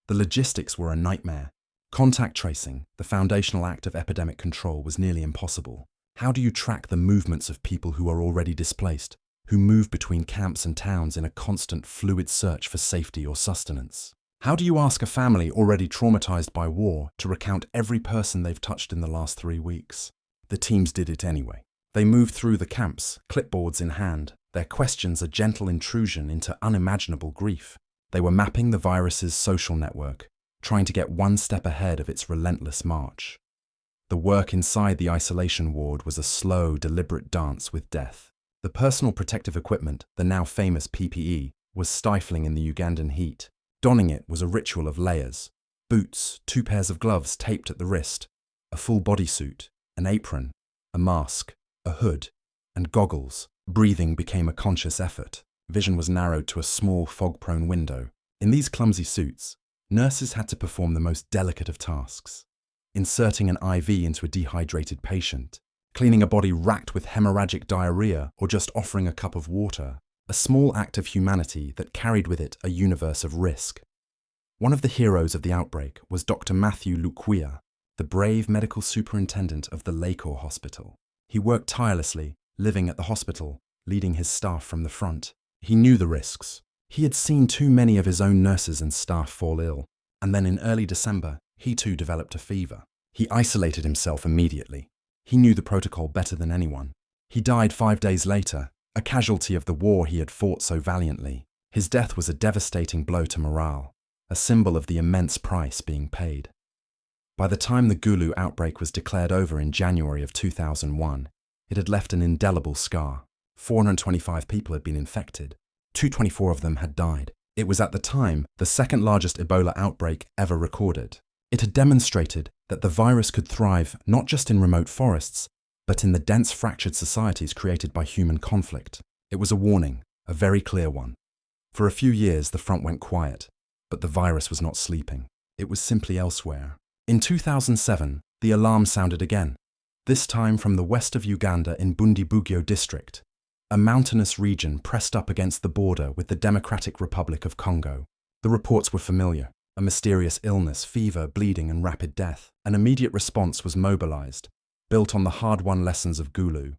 The logistics were a nightmare. Contact tracing, the foundational act of epidemic control, was nearly impossible. How do you track the movements of people who are already displaced, who move between camps and towns in a constant, fluid search for safety or sustenance? How do you ask a family already traumatized by war to recount every person they've touched in the last 3 weeks? The teams did it anyway. They moved through the camps, clipboards in hand, their questions a gentle intrusion into unimaginable grief. They were mapping the virus's social network, trying to get one step ahead of its relentless march. The work inside the isolation ward was a slow, deliberate dance with death. The personal protective equipment, the now famous PPE, was stifling in the Ugandan heat. Donning it was a ritual of layers. Boots, 2 pairs of gloves taped at the wrist, a full bodysuit, an apron, a mask, a hood, and goggles. Breathing became a conscious effort. Vision was narrowed to a small, fog-prone window. In these clumsy suits, nurses had to perform the most delicate of tasks. Inserting an IV into a dehydrated patient, cleaning a body racked with hemorrhagic diarrhea, or just offering a cup of water. A small act of humanity that carried with it a universe of risk. One of the heroes of the outbreak was Dr. Matthew Lukwia, the brave medical superintendent of the Lakor Hospital. He worked tirelessly, living at the hospital, leading his staff from the front. He knew the risks. He had seen too many of his own nurses and staff fall ill, and then in early December, he too developed a fever. He isolated himself immediately. He knew the protocol better than anyone. He died 5 days later, a casualty of the war he had fought so valiantly. His death was a devastating blow to morale, a symbol of the immense price being paid. By the time the Gulu outbreak was declared over in January of 2001, it had left an indelible scar. 425 people had been infected. 224 of them had died. It was at the time the second largest Ebola outbreak ever recorded. It had demonstrated that the virus could thrive not just in remote forests, but in the dense fractured societies created by human conflict. It was a warning, a very clear one. For a few years the front went quiet, but the virus was not sleeping. It was simply elsewhere. In 2007, the alarm sounded again, this time from the west of Uganda in Bundibugyo district, a mountainous region pressed up against the border with the Democratic Republic of Congo. The reports were familiar. A mysterious illness, fever, bleeding, and rapid death. An immediate response was mobilized, built on the hard-won lessons of Gulu.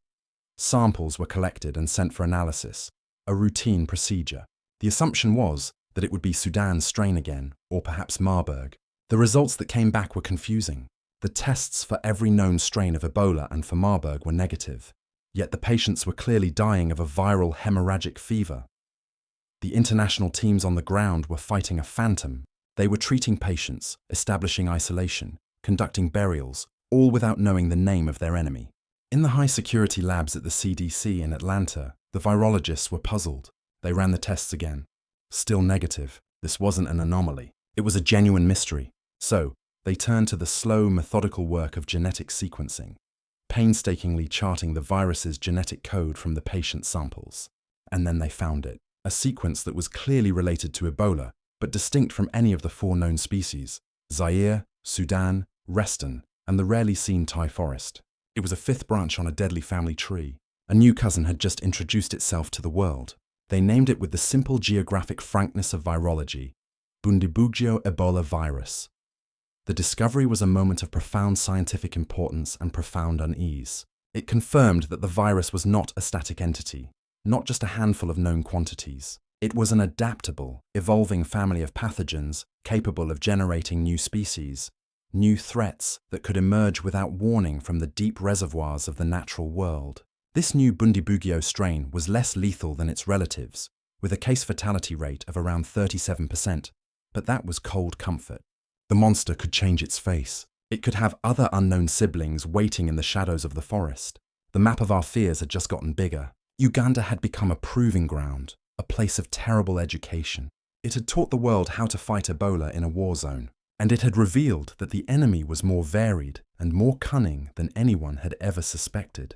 Samples were collected and sent for analysis, a routine procedure. The assumption was that it would be Sudan's strain again, or perhaps Marburg. The results that came back were confusing. The tests for every known strain of Ebola and for Marburg were negative, yet the patients were clearly dying of a viral hemorrhagic fever. The international teams on the ground were fighting a phantom. They were treating patients, establishing isolation, conducting burials, all without knowing the name of their enemy. In the high-security labs at the CDC in Atlanta, the virologists were puzzled. They ran the tests again. Still negative. This wasn't an anomaly. It was a genuine mystery. So, they turned to the slow, methodical work of genetic sequencing, painstakingly charting the virus's genetic code from the patient samples. And then they found it. A sequence that was clearly related to Ebola, but distinct from any of the 4 known species: Zaire, Sudan, Reston, and the rarely seen Thai forest. It was a 5th branch on a deadly family tree. A new cousin had just introduced itself to the world. They named it with the simple geographic frankness of virology, Bundibugyo Ebola virus. The discovery was a moment of profound scientific importance and profound unease. It confirmed that the virus was not a static entity, not just a handful of known quantities. It was an adaptable, evolving family of pathogens capable of generating new species, new threats that could emerge without warning from the deep reservoirs of the natural world. This new Bundibugyo strain was less lethal than its relatives, with a case fatality rate of around 37%, but that was cold comfort. The monster could change its face. It could have other unknown siblings waiting in the shadows of the forest. The map of our fears had just gotten bigger. Uganda had become a proving ground, a place of terrible education. It had taught the world how to fight Ebola in a war zone, and it had revealed that the enemy was more varied and more cunning than anyone had ever suspected.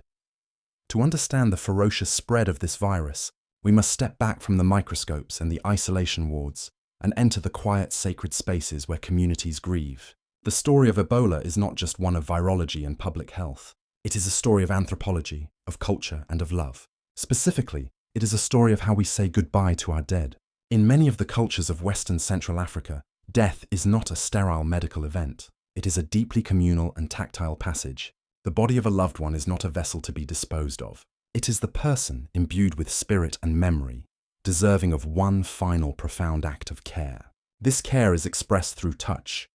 To understand the ferocious spread of this virus, we must step back from the microscopes and the isolation wards and enter the quiet, sacred spaces where communities grieve. The story of Ebola is not just one of virology and public health. It is a story of anthropology, of culture, and of love. Specifically, it is a story of how we say goodbye to our dead. In many of the cultures of Western Central Africa, death is not a sterile medical event. It is a deeply communal and tactile passage. The body of a loved one is not a vessel to be disposed of. It is the person imbued with spirit and memory, deserving of one final profound act of care. This care is expressed through touch.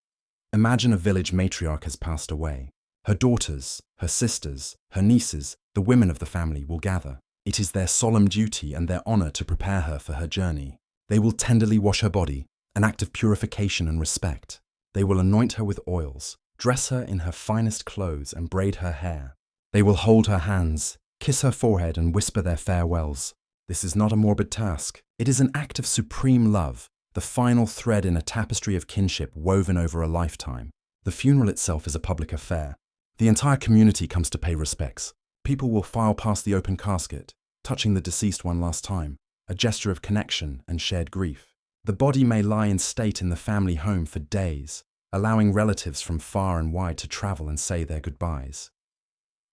Imagine a village matriarch has passed away. Her daughters, her sisters, her nieces, the women of the family will gather. It is their solemn duty and their honor to prepare her for her journey. They will tenderly wash her body, an act of purification and respect. They will anoint her with oils, dress her in her finest clothes and braid her hair. They will hold her hands, kiss her forehead and whisper their farewells. This is not a morbid task. It is an act of supreme love, the final thread in a tapestry of kinship woven over a lifetime. The funeral itself is a public affair. The entire community comes to pay respects. People will file past the open casket, touching the deceased one last time, a gesture of connection and shared grief. The body may lie in state in the family home for days, allowing relatives from far and wide to travel and say their goodbyes.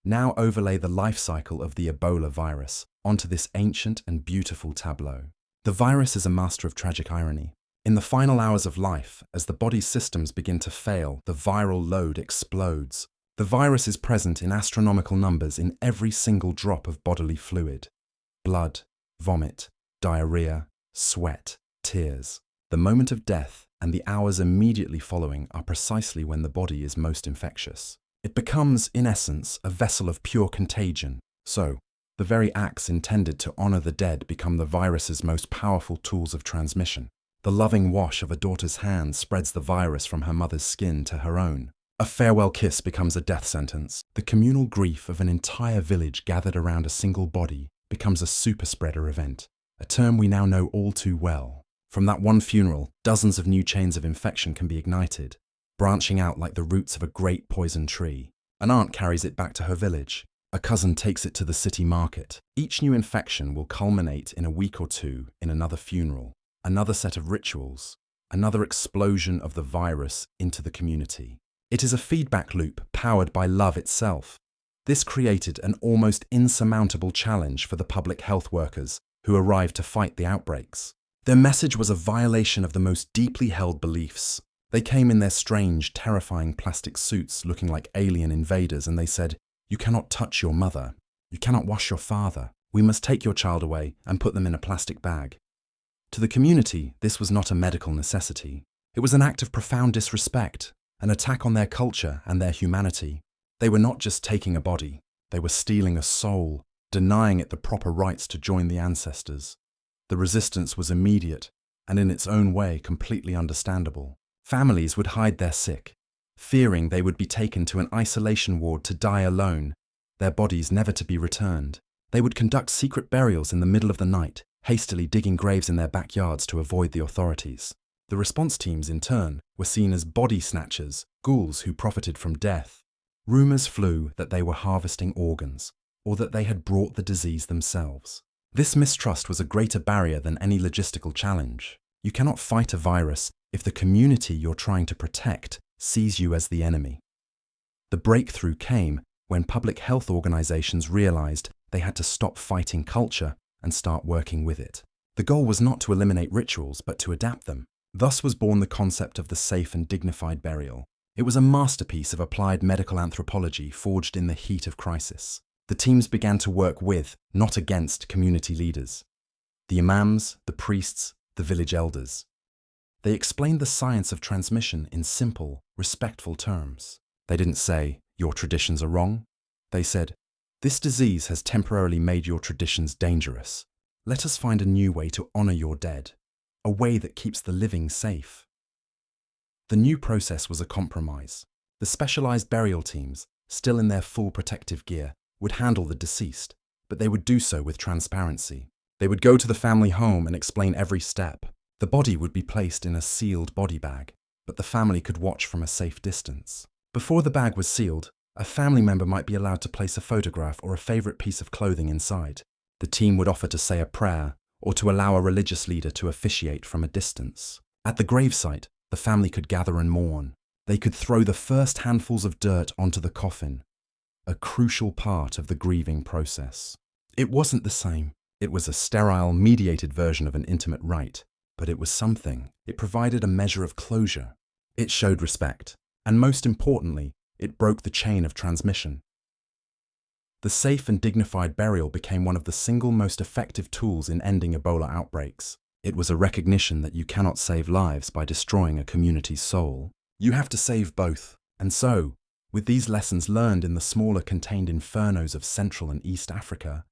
Now overlay the life cycle of the Ebola virus onto this ancient and beautiful tableau. The virus is a master of tragic irony. In the final hours of life, as the body's systems begin to fail, the viral load explodes. The virus is present in astronomical numbers in every single drop of bodily fluid. Blood, vomit, diarrhea, sweat, tears. The moment of death and the hours immediately following are precisely when the body is most infectious. It becomes, in essence, a vessel of pure contagion. So, the very acts intended to honor the dead become the virus's most powerful tools of transmission. The loving wash of a daughter's hand spreads the virus from her mother's skin to her own. A farewell kiss becomes a death sentence. The communal grief of an entire village gathered around a single body becomes a super-spreader event, a term we now know all too well. From that one funeral, dozens of new chains of infection can be ignited, branching out like the roots of a great poison tree. An aunt carries it back to her village. A cousin takes it to the city market. Each new infection will culminate in a week or two in another funeral, another set of rituals, another explosion of the virus into the community. It is a feedback loop powered by love itself. This created an almost insurmountable challenge for the public health workers who arrived to fight the outbreaks. Their message was a violation of the most deeply held beliefs. They came in their strange, terrifying plastic suits looking like alien invaders, and they said, "You cannot touch your mother. You cannot wash your father. We must take your child away and put them in a plastic bag." To the community, this was not a medical necessity. It was an act of profound disrespect, an attack on their culture and their humanity. They were not just taking a body, they were stealing a soul, denying it the proper rights to join the ancestors. The resistance was immediate, and in its own way completely understandable. Families would hide their sick, fearing they would be taken to an isolation ward to die alone, their bodies never to be returned. They would conduct secret burials in the middle of the night, hastily digging graves in their backyards to avoid the authorities. The response teams, in turn, were seen as body snatchers, ghouls who profited from death. Rumors flew that they were harvesting organs, or that they had brought the disease themselves. This mistrust was a greater barrier than any logistical challenge. You cannot fight a virus if the community you're trying to protect sees you as the enemy. The breakthrough came when public health organizations realized they had to stop fighting culture and start working with it. The goal was not to eliminate rituals, but to adapt them. Thus was born the concept of the safe and dignified burial. It was a masterpiece of applied medical anthropology forged in the heat of crisis. The teams began to work with, not against, community leaders. The imams, the priests, the village elders. They explained the science of transmission in simple, respectful terms. They didn't say, "Your traditions are wrong." They said, "This disease has temporarily made your traditions dangerous. Let us find a new way to honor your dead, a way that keeps the living safe." The new process was a compromise. The specialized burial teams, still in their full protective gear, would handle the deceased, but they would do so with transparency. They would go to the family home and explain every step. The body would be placed in a sealed body bag, but the family could watch from a safe distance. Before the bag was sealed, a family member might be allowed to place a photograph or a favorite piece of clothing inside. The team would offer to say a prayer or to allow a religious leader to officiate from a distance. At the gravesite, the family could gather and mourn. They could throw the first handfuls of dirt onto the coffin, a crucial part of the grieving process. It wasn't the same. It was a sterile, mediated version of an intimate rite, but it was something. It provided a measure of closure. It showed respect, and most importantly, it broke the chain of transmission. The safe and dignified burial became one of the single most effective tools in ending Ebola outbreaks. It was a recognition that you cannot save lives by destroying a community's soul. You have to save both. And so, with these lessons learned in the smaller contained infernos of Central and East Africa,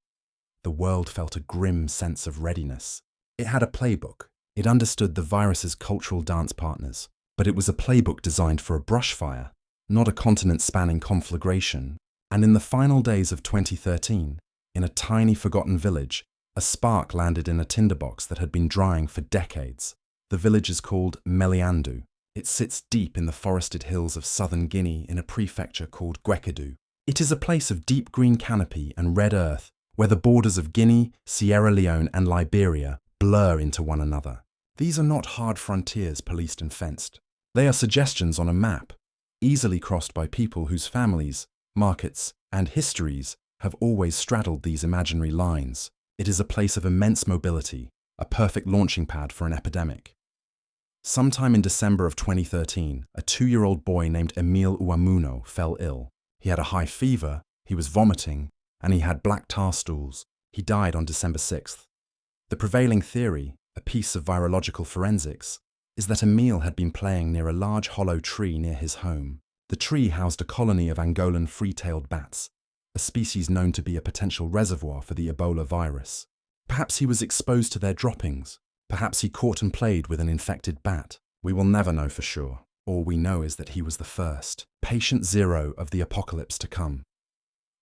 the world felt a grim sense of readiness. It had a playbook. It understood the virus's cultural dance partners. But it was a playbook designed for a brushfire, not a continent-spanning conflagration. And in the final days of 2013, in a tiny forgotten village, a spark landed in a tinderbox that had been drying for decades. The village is called Meliandou. It sits deep in the forested hills of southern Guinea in a prefecture called Decoding. It is a place of deep green canopy and red earth where the borders of Guinea, Sierra Leone and Liberia blur into one another. These are not hard frontiers policed and fenced. They are suggestions on a map, easily crossed by people whose families, markets, and histories have always straddled these imaginary lines. It is a place of immense mobility, a perfect launching pad for an epidemic. Sometime in December of 2013, a 2-year-old boy named Emile Uamuno fell ill. He had a high fever, he was vomiting, and he had black tar stools. He died on December 6th. The prevailing theory, a piece of virological forensics, is that Emile had been playing near a large hollow tree near his home. The tree housed a colony of Angolan free-tailed bats, a species known to be a potential reservoir for the Ebola virus. Perhaps he was exposed to their droppings. Perhaps he caught and played with an infected bat. We will never know for sure. All we know is that he was the first, patient zero of the apocalypse to come.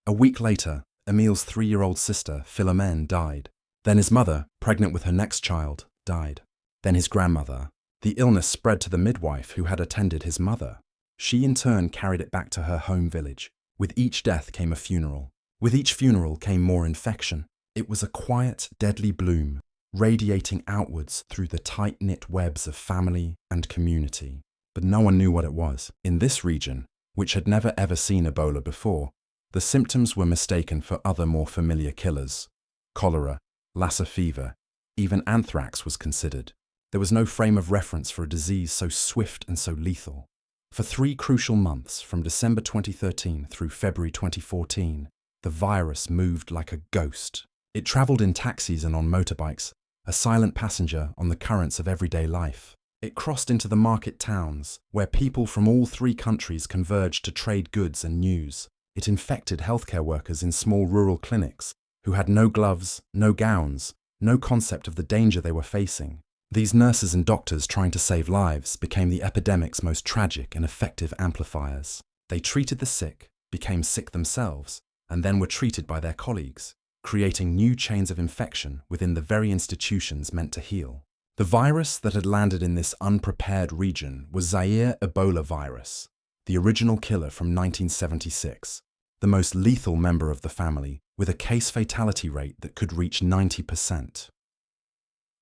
A week later, Emile's 3-year-old sister, Philomene, died. Then his mother, pregnant with her next child, died. Then his grandmother. The illness spread to the midwife who had attended his mother. She in turn carried it back to her home village. With each death came a funeral. With each funeral came more infection. It was a quiet, deadly bloom, radiating outwards through the tight-knit webs of family and community. But no one knew what it was. In this region, which had never ever seen Ebola before, the symptoms were mistaken for other more familiar killers. Cholera, Lassa fever, even anthrax was considered. There was no frame of reference for a disease so swift and so lethal. For 3 crucial months, from December 2013 through February 2014, the virus moved like a ghost. It traveled in taxis and on motorbikes, a silent passenger on the currents of everyday life. It crossed into the market towns, where people from all 3 countries converged to trade goods and news. It infected healthcare workers in small rural clinics, who had no gloves, no gowns, no concept of the danger they were facing. These nurses and doctors trying to save lives became the epidemic's most tragic and effective amplifiers. They treated the sick, became sick themselves, and then were treated by their colleagues, creating new chains of infection within the very institutions meant to heal. The virus that had landed in this unprepared region was Zaire Ebola virus, the original killer from 1976, the most lethal member of the family, with a case fatality rate that could reach 90%.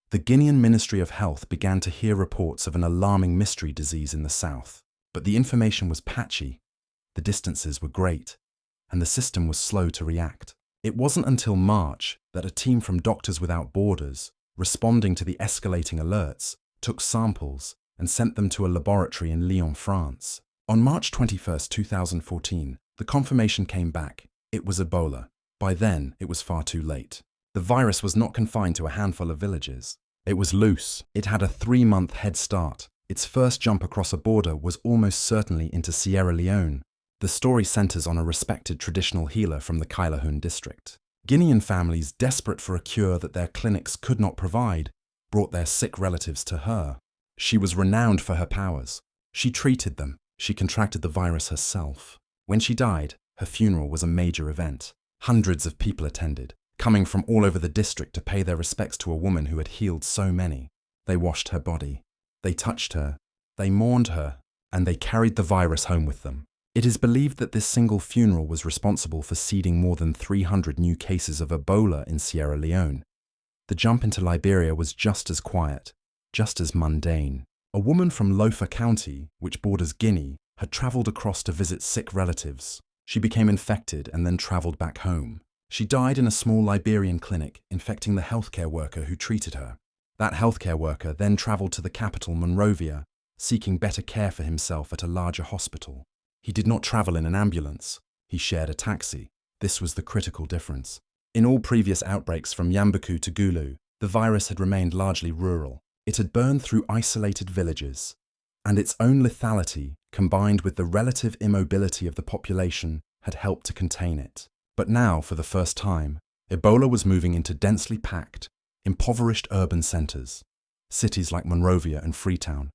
The Guinean Ministry of Health began to hear reports of an alarming mystery disease in the south, but the information was patchy, the distances were great, and the system was slow to react. It wasn't until March that a team from Doctors Without Borders, responding to the escalating alerts, took samples and sent them to a laboratory in Lyon, France. On March 21, 2014, the confirmation came back. It was Ebola. By then, it was far too late. The virus was not confined to a handful of villages. It was loose. It had a 3-month head start. Its first jump across a border was almost certainly into Sierra Leone. The story centers on a respected traditional healer from the Kailahun district. Guinean families, desperate for a cure that their clinics could not provide, brought their sick relatives to her. She was renowned for her powers. She treated them. She contracted the virus herself. When she died, her funeral was a major event. Hundreds of people attended, coming from all over the district to pay their respects to a woman who had healed so many. They washed her body. They touched her. They mourned her. And they carried the virus home with them. It is believed that this single funeral was responsible for seeding more than 300 new cases of Ebola in Sierra Leone. The jump into Liberia was just as quiet, just as mundane. A woman from Lofa County, which borders Guinea, had traveled across to visit sick relatives. She became infected and then traveled back home. She died in a small Liberian clinic, infecting the healthcare worker who treated her. That healthcare worker then travelled to the capital, Monrovia, seeking better care for himself at a larger hospital. He did not travel in an ambulance. He shared a taxi. This was the critical difference. In all previous outbreaks from Yambuku to Gulu, the virus had remained largely rural. It had burned through isolated villages, and its own lethality, combined with the relative immobility of the population, had helped to contain it. But now, for the first time, Ebola was moving into densely packed, impoverished urban centres, cities like Monrovia and Freetown,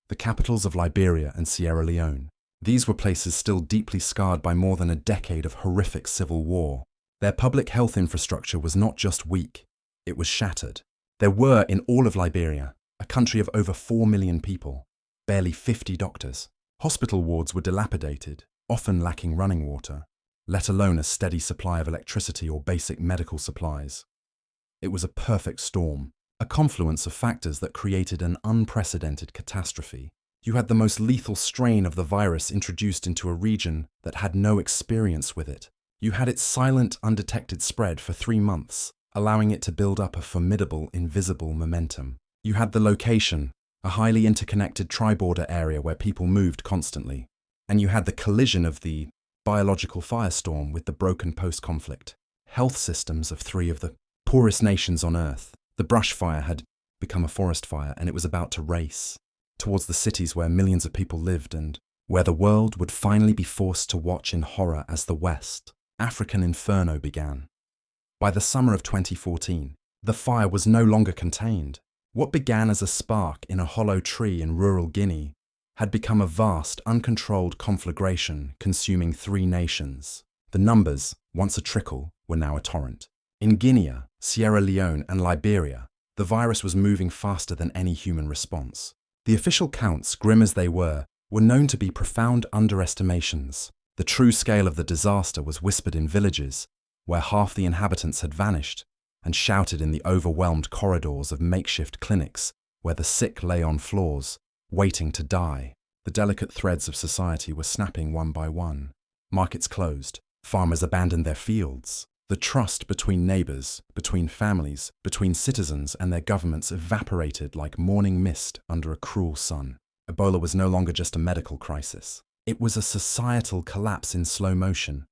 the capitals of Liberia and Sierra Leone. These were places still deeply scarred by more than a decade of horrific civil war. Their public health infrastructure was not just weak, it was shattered. There were, in all of Liberia, a country of over 4 million people, barely 50 doctors. Hospital wards were dilapidated, often lacking running water, let alone a steady supply of electricity or basic medical supplies. It was a perfect storm, a confluence of factors that created an unprecedented catastrophe. You had the most lethal strain of the virus introduced into a region that had no experience with it. You had its silent, undetected spread for 3 months, allowing it to build up a formidable, invisible momentum. You had the location, a highly interconnected tri-border area where people moved constantly. And you had the collision of the biological firestorm with the broken post-conflict health systems of 3 of the poorest nations on Earth. The brush fire had become a forest fire, and it was about to race towards the cities where millions of people lived and where the world would finally be forced to watch in horror as the West African inferno began. By the summer of 2014, the fire was no longer contained. What began as a spark in a hollow tree in rural Guinea had become a vast, uncontrolled conflagration consuming 3 nations. The numbers, once a trickle, were now a torrent. In Guinea, Sierra Leone, and Liberia, the virus was moving faster than any human response. The official counts, grim as they were known to be profound underestimations. The true scale of the disaster was whispered in villages, where half the inhabitants had vanished, and shouted in the overwhelmed corridors of makeshift clinics where the sick lay on floors, waiting to die. The delicate threads of society were snapping one by one. Markets closed. Farmers abandoned their fields. The trust between neighbours, between families, between citizens and their governments evaporated like morning mist under a cruel sun. Ebola was no longer just a medical crisis. It was a societal collapse in slow motion.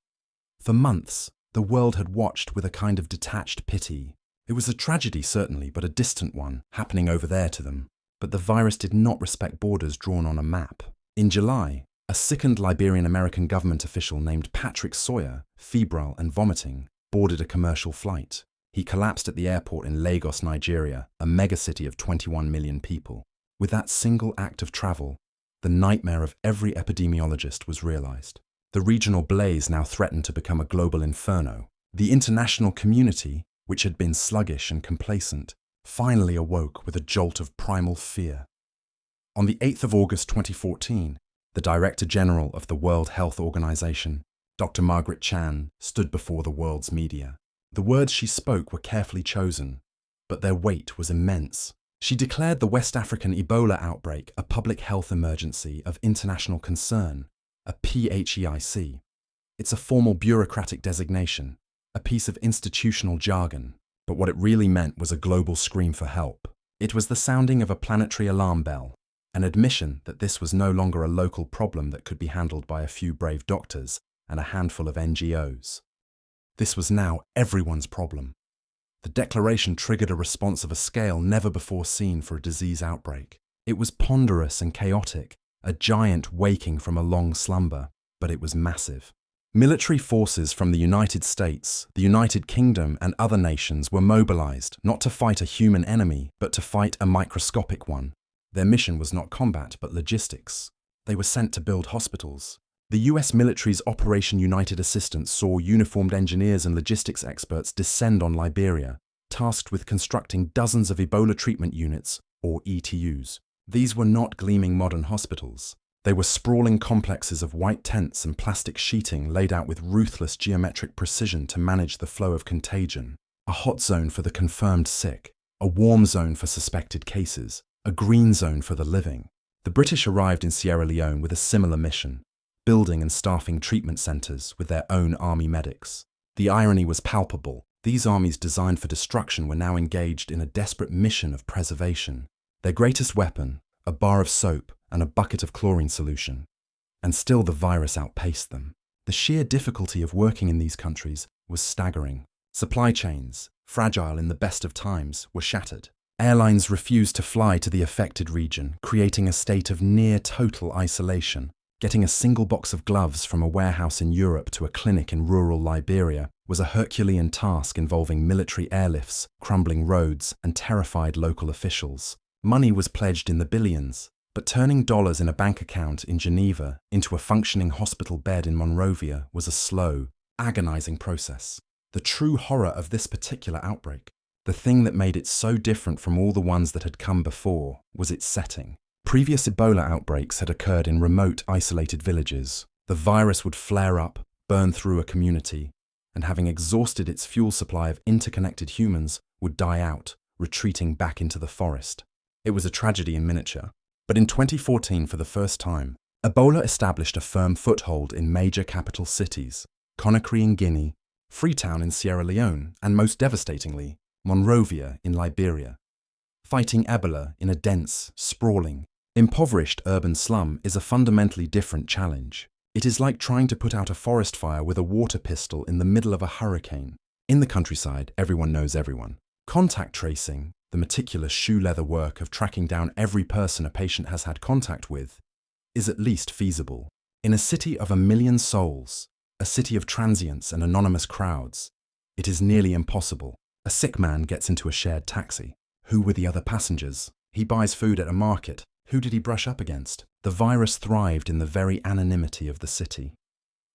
For months, the world had watched with a kind of detached pity. It was a tragedy, certainly, but a distant one, happening over there to them. But the virus did not respect borders drawn on a map. In July, a sickened Liberian-American government official named Patrick Sawyer, febrile and vomiting, boarded a commercial flight. He collapsed at the airport in Lagos, Nigeria, a megacity of 21 million people. With that single act of travel, the nightmare of every epidemiologist was realized. The regional blaze now threatened to become a global inferno. The international community, which had been sluggish and complacent, finally awoke with a jolt of primal fear. On the 8th of August 2014, the Director General of the World Health Organization, Dr. Margaret Chan, stood before the world's media. The words she spoke were carefully chosen, but their weight was immense. She declared the West African Ebola outbreak a public health emergency of international concern, a PHEIC. It's a formal bureaucratic designation, a piece of institutional jargon, but what it really meant was a global scream for help. It was the sounding of a planetary alarm bell, an admission that this was no longer a local problem that could be handled by a few brave doctors and a handful of NGOs. This was now everyone's problem. The declaration triggered a response of a scale never before seen for a disease outbreak. It was ponderous and chaotic, a giant waking from a long slumber, but it was massive. Military forces from the United States, the United Kingdom, and other nations were mobilized not to fight a human enemy, but to fight a microscopic one. Their mission was not combat, but logistics. They were sent to build hospitals. The US military's Operation United Assistance saw uniformed engineers and logistics experts descend on Liberia, tasked with constructing dozens of Ebola treatment units, or ETUs. These were not gleaming modern hospitals. They were sprawling complexes of white tents and plastic sheeting laid out with ruthless geometric precision to manage the flow of contagion. A hot zone for the confirmed sick, a warm zone for suspected cases, a green zone for the living. The British arrived in Sierra Leone with a similar mission, building and staffing treatment centres with their own army medics. The irony was palpable. These armies designed for destruction were now engaged in a desperate mission of preservation. Their greatest weapon, a bar of soap and a bucket of chlorine solution. And still the virus outpaced them. The sheer difficulty of working in these countries was staggering. Supply chains, fragile in the best of times, were shattered. Airlines refused to fly to the affected region, creating a state of near total isolation. Getting a single box of gloves from a warehouse in Europe to a clinic in rural Liberia was a Herculean task involving military airlifts, crumbling roads, and terrified local officials. Money was pledged in the billions, but turning dollars in a bank account in Geneva into a functioning hospital bed in Monrovia was a slow, agonizing process. The true horror of this particular outbreak, the thing that made it so different from all the ones that had come before, was its setting. Previous Ebola outbreaks had occurred in remote, isolated villages. The virus would flare up, burn through a community, and having exhausted its fuel supply of interconnected humans, would die out, retreating back into the forest. It was a tragedy in miniature. But in 2014, for the first time, Ebola established a firm foothold in major capital cities, Conakry in Guinea, Freetown in Sierra Leone, and most devastatingly, Monrovia in Liberia. Fighting Ebola in a dense, sprawling, impoverished urban slum is a fundamentally different challenge. It is like trying to put out a forest fire with a water pistol in the middle of a hurricane. In the countryside, everyone knows everyone. Contact tracing, the meticulous shoe-leather work of tracking down every person a patient has had contact with, is at least feasible. In a city of 1 million souls, a city of transients and anonymous crowds, it is nearly impossible. A sick man gets into a shared taxi. Who were the other passengers? He buys food at a market. Who did he brush up against? The virus thrived in the very anonymity of the city.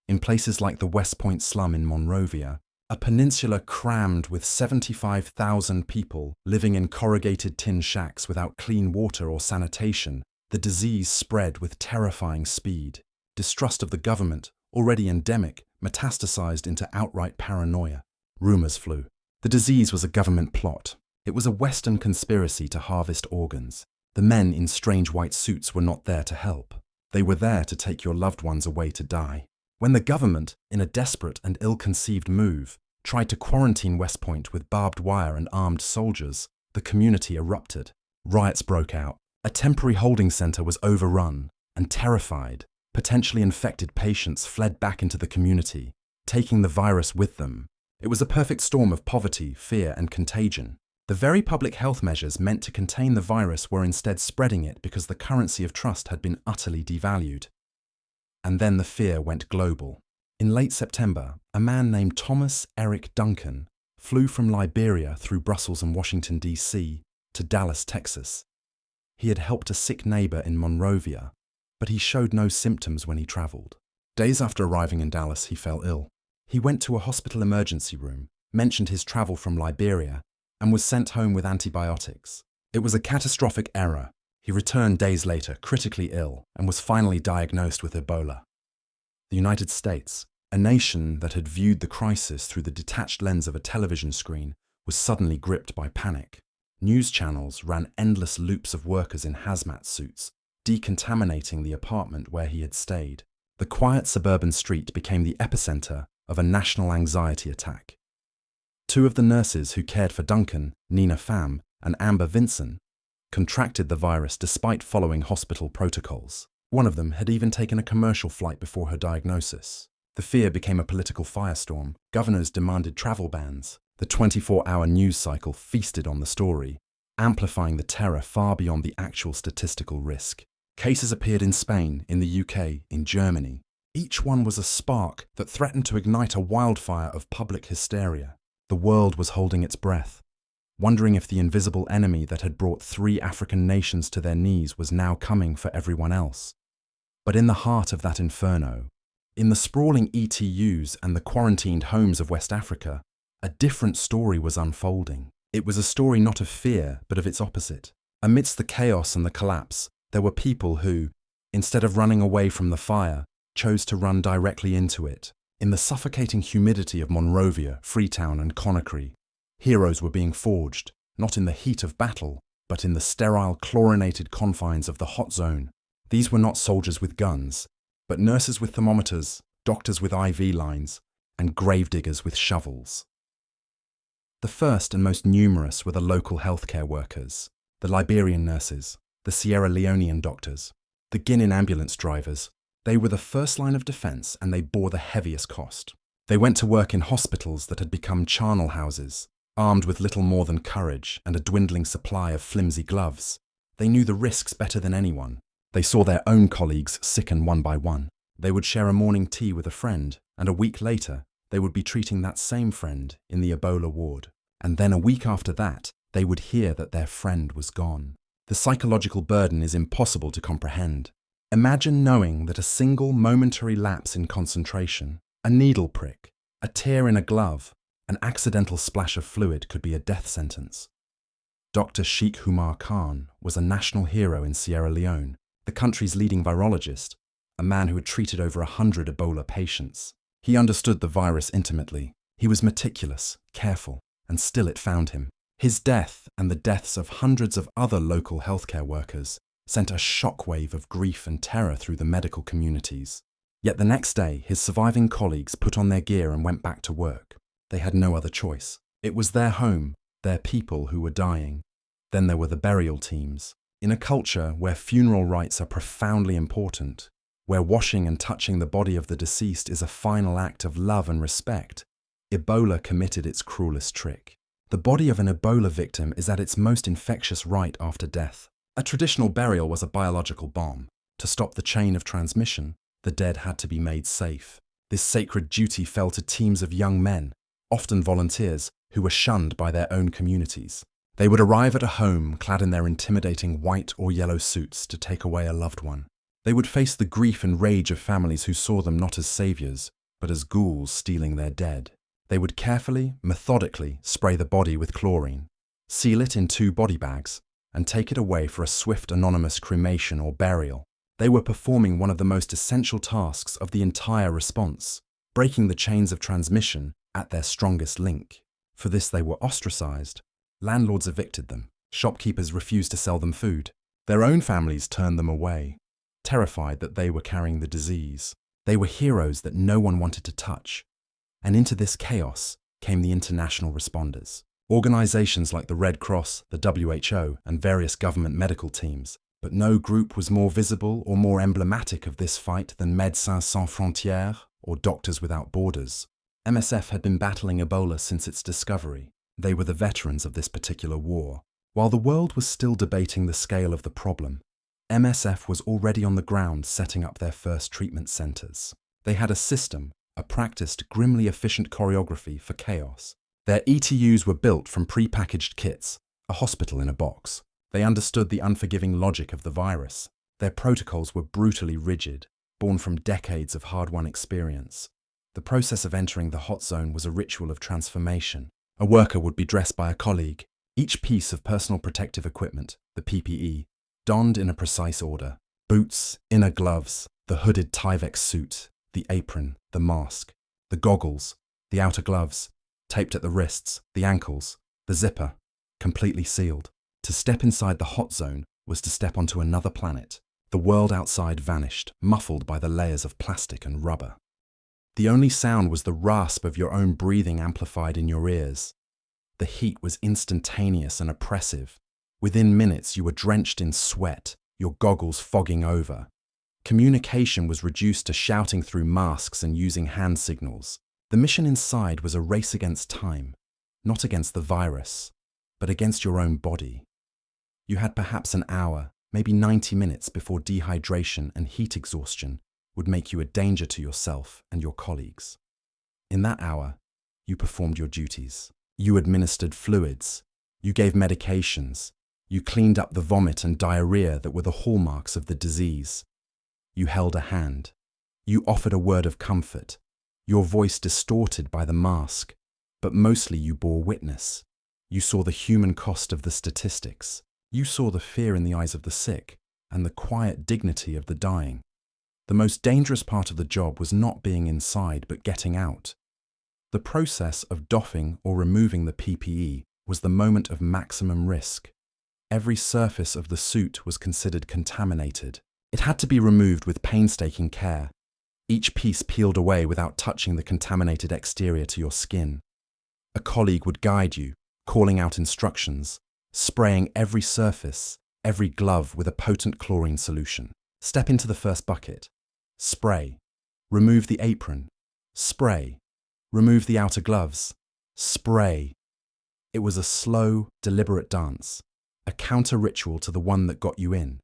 In places like the West Point slum in Monrovia, a peninsula crammed with 75,000 people living in corrugated tin shacks without clean water or sanitation, the disease spread with terrifying speed. Distrust of the government, already endemic, metastasized into outright paranoia. Rumors flew. The disease was a government plot. It was a Western conspiracy to harvest organs. The men in strange white suits were not there to help. They were there to take your loved ones away to die. When the government, in a desperate and ill-conceived move, tried to quarantine West Point with barbed wire and armed soldiers, the community erupted. Riots broke out. A temporary holding center was overrun, and terrified, potentially infected patients fled back into the community, taking the virus with them. It was a perfect storm of poverty, fear, and contagion. The very public health measures meant to contain the virus were instead spreading it because the currency of trust had been utterly devalued. And then the fear went global. In late September, a man named Thomas Eric Duncan flew from Liberia through Brussels and Washington, D.C. to Dallas, Texas. He had helped a sick neighbor in Monrovia, but he showed no symptoms when he traveled. Days after arriving in Dallas, he fell ill. He went to a hospital emergency room, mentioned his travel from Liberia, and was sent home with antibiotics. It was a catastrophic error. He returned days later, critically ill, and was finally diagnosed with Ebola. The United States, a nation that had viewed the crisis through the detached lens of a television screen, was suddenly gripped by panic. News channels ran endless loops of workers in hazmat suits, decontaminating the apartment where he had stayed. The quiet suburban street became the epicenter of a national anxiety attack. Two of the nurses who cared for Duncan, Nina Pham and Amber Vinson, contracted the virus despite following hospital protocols. One of them had even taken a commercial flight before her diagnosis. The fear became a political firestorm. Governors demanded travel bans. The 24-hour news cycle feasted on the story, amplifying the terror far beyond the actual statistical risk. Cases appeared in Spain, in the UK, in Germany. Each one was a spark that threatened to ignite a wildfire of public hysteria. The world was holding its breath, wondering if the invisible enemy that had brought 3 African nations to their knees was now coming for everyone else. But in the heart of that inferno, in the sprawling ETUs and the quarantined homes of West Africa, a different story was unfolding. It was a story not of fear, but of its opposite. Amidst the chaos and the collapse, there were people who, instead of running away from the fire, chose to run directly into it. In the suffocating humidity of Monrovia, Freetown, and Conakry, heroes were being forged, not in the heat of battle, but in the sterile, chlorinated confines of the hot zone. These were not soldiers with guns, but nurses with thermometers, doctors with IV lines, and gravediggers with shovels. The first and most numerous were the local healthcare workers, the Liberian nurses, the Sierra Leonean doctors, the Guinean ambulance drivers. They were the first line of defense and they bore the heaviest cost. They went to work in hospitals that had become charnel houses, armed with little more than courage and a dwindling supply of flimsy gloves. They knew the risks better than anyone. They saw their own colleagues sicken one by one. They would share a morning tea with a friend, and a week later, they would be treating that same friend in the Ebola ward. And then a week after that, they would hear that their friend was gone. The psychological burden is impossible to comprehend. Imagine knowing that a single momentary lapse in concentration, a needle prick, a tear in a glove, an accidental splash of fluid could be a death sentence. Dr. Sheikh Umar Khan was a national hero in Sierra Leone, the country's leading virologist, a man who had treated over 100 Ebola patients. He understood the virus intimately. He was meticulous, careful, and still it found him. His death and the deaths of hundreds of other local healthcare workers sent a shockwave of grief and terror through the medical communities. Yet the next day, his surviving colleagues put on their gear and went back to work. They had no other choice. It was their home, their people who were dying. Then there were the burial teams. In a culture where funeral rites are profoundly important, where washing and touching the body of the deceased is a final act of love and respect, Ebola committed its cruelest trick. The body of an Ebola victim is at its most infectious right after death. A traditional burial was a biological bomb. To stop the chain of transmission, the dead had to be made safe. This sacred duty fell to teams of young men, often volunteers, who were shunned by their own communities. They would arrive at a home clad in their intimidating white or yellow suits to take away a loved one. They would face the grief and rage of families who saw them not as saviors, but as ghouls stealing their dead. They would carefully, methodically spray the body with chlorine, seal it in 2 body bags, and take it away for a swift anonymous cremation or burial. They were performing one of the most essential tasks of the entire response, breaking the chains of transmission at their strongest link. For this they were ostracized. Landlords evicted them. Shopkeepers refused to sell them food. Their own families turned them away, terrified that they were carrying the disease. They were heroes that no one wanted to touch. And into this chaos came the international responders. Organizations like the Red Cross, the WHO, and various government medical teams. But no group was more visible or more emblematic of this fight than Médecins Sans Frontières or Doctors Without Borders. MSF had been battling Ebola since its discovery. They were the veterans of this particular war. While the world was still debating the scale of the problem, MSF was already on the ground setting up their first treatment centers. They had a system, a practiced, grimly efficient choreography for chaos. Their ETUs were built from pre-packaged kits, a hospital in a box. They understood the unforgiving logic of the virus. Their protocols were brutally rigid, born from decades of hard-won experience. The process of entering the hot zone was a ritual of transformation. A worker would be dressed by a colleague, each piece of personal protective equipment, the PPE, donned in a precise order. Boots, inner gloves, the hooded Tyvek suit, the apron, the mask, the goggles, the outer gloves, taped at the wrists, the ankles, the zipper, completely sealed. To step inside the hot zone was to step onto another planet. The world outside vanished, muffled by the layers of plastic and rubber. The only sound was the rasp of your own breathing amplified in your ears. The heat was instantaneous and oppressive. Within minutes, you were drenched in sweat, your goggles fogging over. Communication was reduced to shouting through masks and using hand signals. The mission inside was a race against time, not against the virus, but against your own body. You had perhaps an hour, maybe 90 minutes before dehydration and heat exhaustion would make you a danger to yourself and your colleagues. In that hour, you performed your duties. You administered fluids. You gave medications. You cleaned up the vomit and diarrhea that were the hallmarks of the disease. You held a hand. You offered a word of comfort, your voice distorted by the mask, but mostly you bore witness. You saw the human cost of the statistics. You saw the fear in the eyes of the sick and the quiet dignity of the dying. The most dangerous part of the job was not being inside, but getting out. The process of doffing or removing the PPE was the moment of maximum risk. Every surface of the suit was considered contaminated. It had to be removed with painstaking care. each piece peeled away without touching the contaminated exterior to your skin. A colleague would guide you, calling out instructions, spraying every surface, every glove with a potent chlorine solution. Step into the first bucket. Spray. Remove the apron. Spray. Remove the outer gloves. Spray. It was a slow, deliberate dance, a counter-ritual to the one that got you in.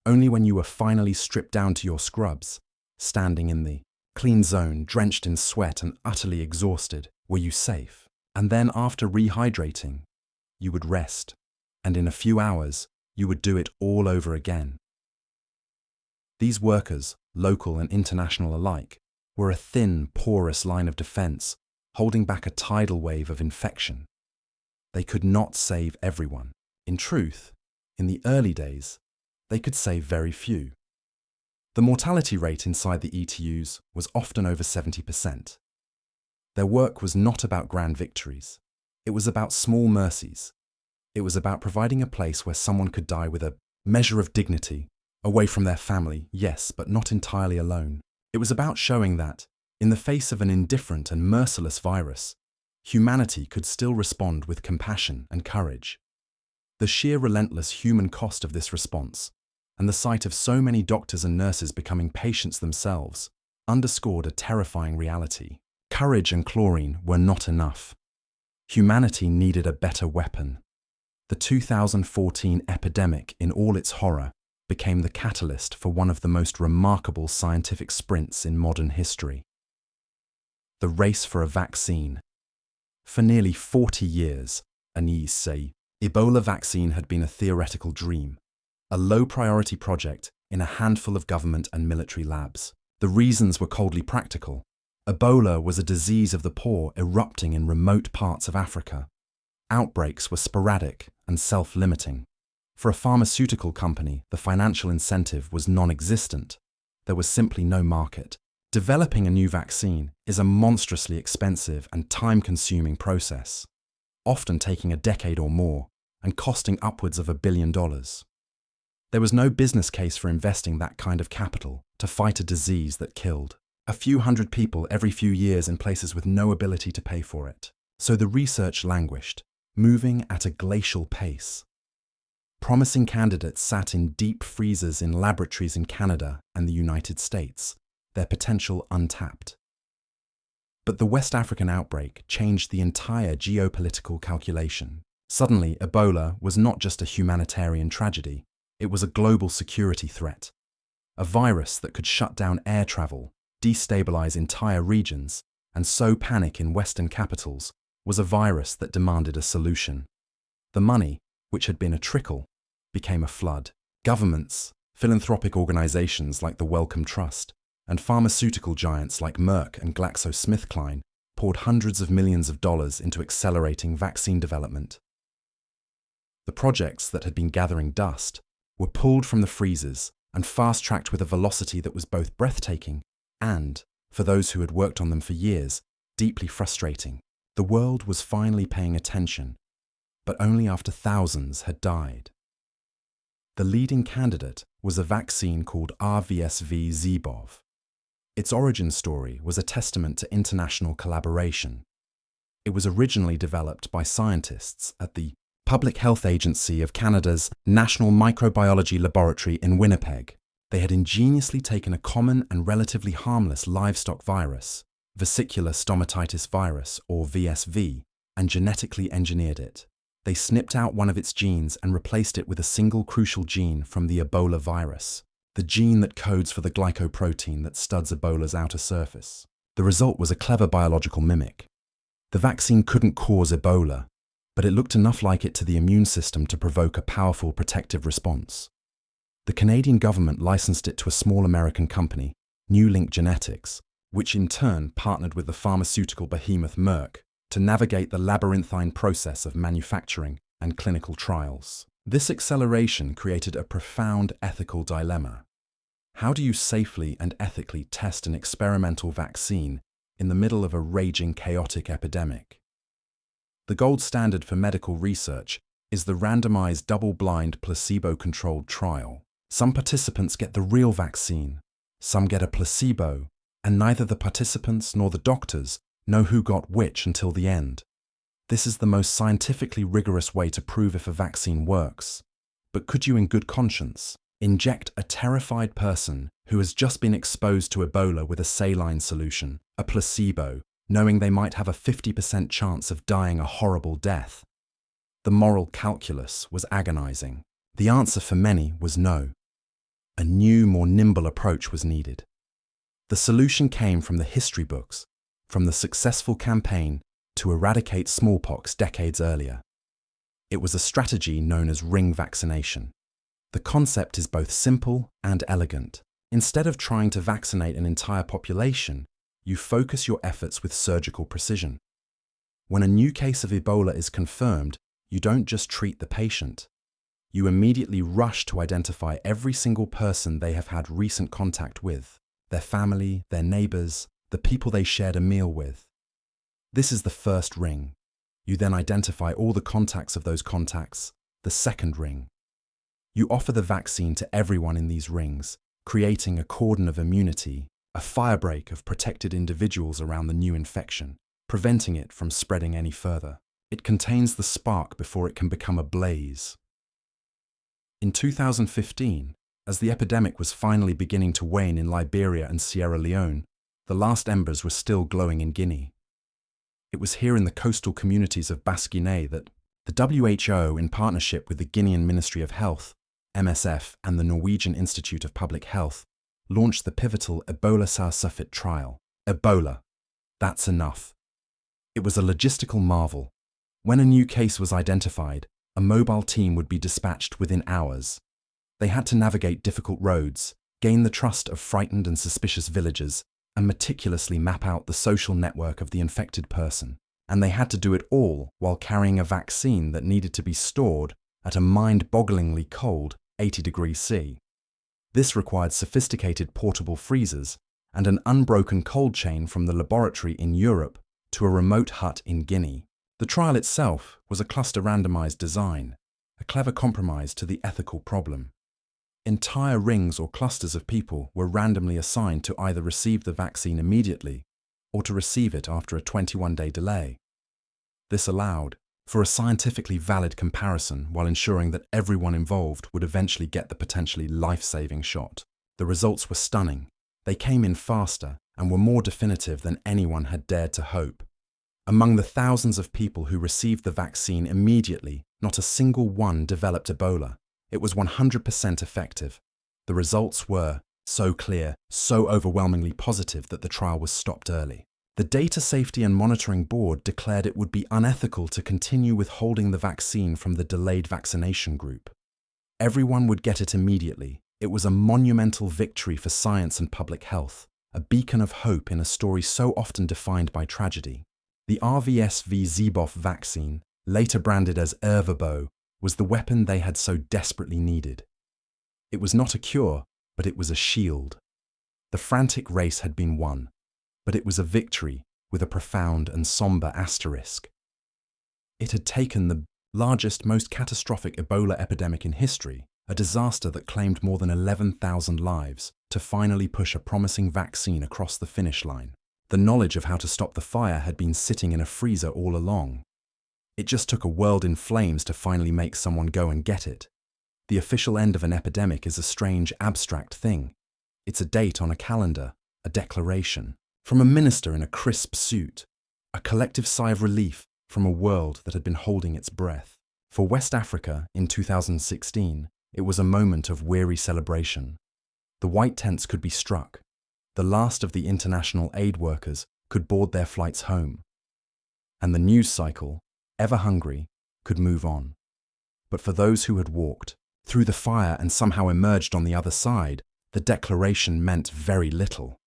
Only when you were finally stripped down to your scrubs, standing in the clean zone, drenched in sweat and utterly exhausted, were you safe. And then after rehydrating, you would rest, and in a few hours, you would do it all over again. These workers, local and international alike, were a thin, porous line of defense, holding back a tidal wave of infection. They could not save everyone. In truth, in the early days, they could save very few. The mortality rate inside the ETUs was often over 70%. Their work was not about grand victories. It was about small mercies. It was about providing a place where someone could die with a measure of dignity, away from their family, yes, but not entirely alone. It was about showing that, in the face of an indifferent and merciless virus, humanity could still respond with compassion and courage. The sheer relentless human cost of this response, and the sight of so many doctors and nurses becoming patients themselves, underscored a terrifying reality. Courage and chlorine were not enough. Humanity needed a better weapon. The 2014 epidemic, in all its horror, became the catalyst for one of the most remarkable scientific sprints in modern history. The race for a vaccine. For nearly 40 years, Ebola vaccine had been a theoretical dream, a low-priority project in a handful of government and military labs. The reasons were coldly practical. Ebola was a disease of the poor erupting in remote parts of Africa. Outbreaks were sporadic and self-limiting. For a pharmaceutical company, the financial incentive was non-existent. There was simply no market. Developing a new vaccine is a monstrously expensive and time-consuming process, often taking a decade or more and costing upwards of $1 billion. There was no business case for investing that kind of capital to fight a disease that killed a few hundred people every few years in places with no ability to pay for it. So the research languished, moving at a glacial pace. Promising candidates sat in deep freezers in laboratories in Canada and the United States, their potential untapped. But the West African outbreak changed the entire geopolitical calculation. Suddenly, Ebola was not just a humanitarian tragedy, it was a global security threat. A virus that could shut down air travel, destabilize entire regions, and sow panic in Western capitals was a virus that demanded a solution. The money, which had been a trickle, became a flood. Governments, philanthropic organizations like the Wellcome Trust, and pharmaceutical giants like Merck and GlaxoSmithKline poured hundreds of millions of dollars into accelerating vaccine development. The projects that had been gathering dust were pulled from the freezers and fast-tracked with a velocity that was both breathtaking and, for those who had worked on them for years, deeply frustrating. The world was finally paying attention, but only after thousands had died. The leading candidate was a vaccine called RVSV-ZBOV. Its origin story was a testament to international collaboration. It was originally developed by scientists at the Public Health Agency of Canada's National Microbiology Laboratory in Winnipeg. They had ingeniously taken a common and relatively harmless livestock virus, vesicular stomatitis virus, or VSV, and genetically engineered it. They snipped out one of its genes and replaced it with a single crucial gene from the Ebola virus, the gene that codes for the glycoprotein that studs Ebola's outer surface. The result was a clever biological mimic. The vaccine couldn't cause Ebola, but it looked enough like it to the immune system to provoke a powerful protective response. The Canadian government licensed it to a small American company, NewLink Genetics, which in turn partnered with the pharmaceutical behemoth Merck to navigate the labyrinthine process of manufacturing and clinical trials. This acceleration created a profound ethical dilemma. How do you safely and ethically test an experimental vaccine in the middle of a raging, chaotic epidemic? The gold standard for medical research is the randomized, double-blind, placebo-controlled trial. Some participants get the real vaccine, some get a placebo, and neither the participants nor the doctors know who got which until the end. This is the most scientifically rigorous way to prove if a vaccine works. But could you in good conscience inject a terrified person who has just been exposed to Ebola with a saline solution, a placebo, knowing they might have a 50% chance of dying a horrible death? The moral calculus was agonizing. The answer for many was no. A new, more nimble approach was needed. The solution came from the history books, from the successful campaign to eradicate smallpox decades earlier. It was a strategy known as ring vaccination. The concept is both simple and elegant. Instead of trying to vaccinate an entire population, you focus your efforts with surgical precision. When a new case of Ebola is confirmed, you don't just treat the patient. You immediately rush to identify every single person they have had recent contact with, their family, their neighbors, the people they shared a meal with. This is the first ring. You then identify all the contacts of those contacts, the second ring. You offer the vaccine to everyone in these rings, creating a cordon of immunity, a firebreak of protected individuals around the new infection, preventing it from spreading any further. It contains the spark before it can become a blaze. In 2015, as the epidemic was finally beginning to wane in Liberia and Sierra Leone, the last embers were still glowing in Guinea. It was here in the coastal communities of Basse-Guinea that the WHO, in partnership with the Guinean Ministry of Health, MSF, and the Norwegian Institute of Public Health, launched the pivotal Ebola Sarsufit trial. Ebola. That's enough. It was a logistical marvel. When a new case was identified, a mobile team would be dispatched within hours. They had to navigate difficult roads, gain the trust of frightened and suspicious villagers, and meticulously map out the social network of the infected person. And they had to do it all while carrying a vaccine that needed to be stored at a mind-bogglingly cold 80 degrees C. This required sophisticated portable freezers and an unbroken cold chain from the laboratory in Europe to a remote hut in Guinea. The trial itself was a cluster randomized design, a clever compromise to the ethical problem. Entire rings or clusters of people were randomly assigned to either receive the vaccine immediately or to receive it after a 21-day delay. This allowed for a scientifically valid comparison while ensuring that everyone involved would eventually get the potentially life-saving shot. The results were stunning. They came in faster and were more definitive than anyone had dared to hope. Among the thousands of people who received the vaccine immediately, not a single one developed Ebola. It was 100% effective. The results were so clear, so overwhelmingly positive that the trial was stopped early. The Data Safety and Monitoring Board declared it would be unethical to continue withholding the vaccine from the delayed vaccination group. Everyone would get it immediately. It was a monumental victory for science and public health, a beacon of hope in a story so often defined by tragedy. The RVSV-Zebov vaccine, later branded as Ervebo, was the weapon they had so desperately needed. It was not a cure, but it was a shield. The frantic race had been won, but it was a victory with a profound and somber asterisk. It had taken the largest, most catastrophic Ebola epidemic in history, a disaster that claimed more than 11,000 lives, to finally push a promising vaccine across the finish line. The knowledge of how to stop the fire had been sitting in a freezer all along. It just took a world in flames to finally make someone go and get it. The official end of an epidemic is a strange, abstract thing. It's a date on a calendar, a declaration, from a minister in a crisp suit, a collective sigh of relief from a world that had been holding its breath. For West Africa in 2016, it was a moment of weary celebration. The white tents could be struck. The last of the international aid workers could board their flights home. And the news cycle, ever hungry, could move on. But for those who had walked through the fire and somehow emerged on the other side, the declaration meant very little.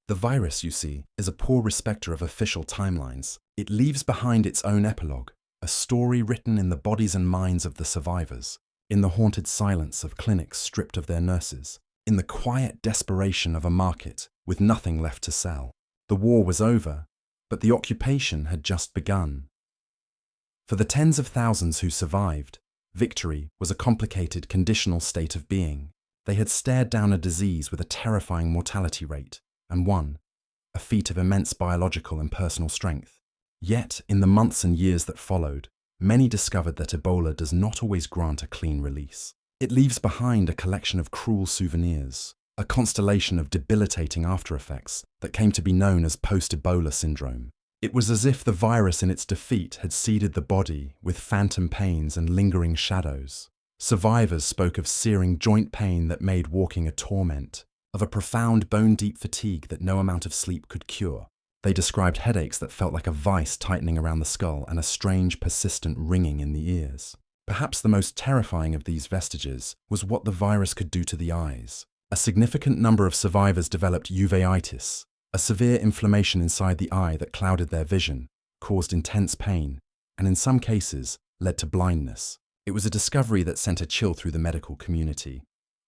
The virus, you see, is a poor respecter of official timelines. It leaves behind its own epilogue, a story written in the bodies and minds of the survivors, in the haunted silence of clinics stripped of their nurses, in the quiet desperation of a market with nothing left to sell. The war was over, but the occupation had just begun. For the tens of thousands who survived, victory was a complicated, conditional state of being. They had stared down a disease with a terrifying mortality rate and won. a feat of immense biological and personal strength. Yet, in the months and years that followed, many discovered that Ebola does not always grant a clean release. It leaves behind a collection of cruel souvenirs, a constellation of debilitating aftereffects that came to be known as post-Ebola syndrome. It was as if the virus in its defeat had seeded the body with phantom pains and lingering shadows. Survivors spoke of searing joint pain that made walking a torment, of a profound bone-deep fatigue that no amount of sleep could cure. They described headaches that felt like a vice tightening around the skull and a strange, persistent ringing in the ears. Perhaps the most terrifying of these vestiges was what the virus could do to the eyes. A significant number of survivors developed uveitis, a severe inflammation inside the eye that clouded their vision, caused intense pain, and in some cases led to blindness. It was a discovery that sent a chill through the medical community.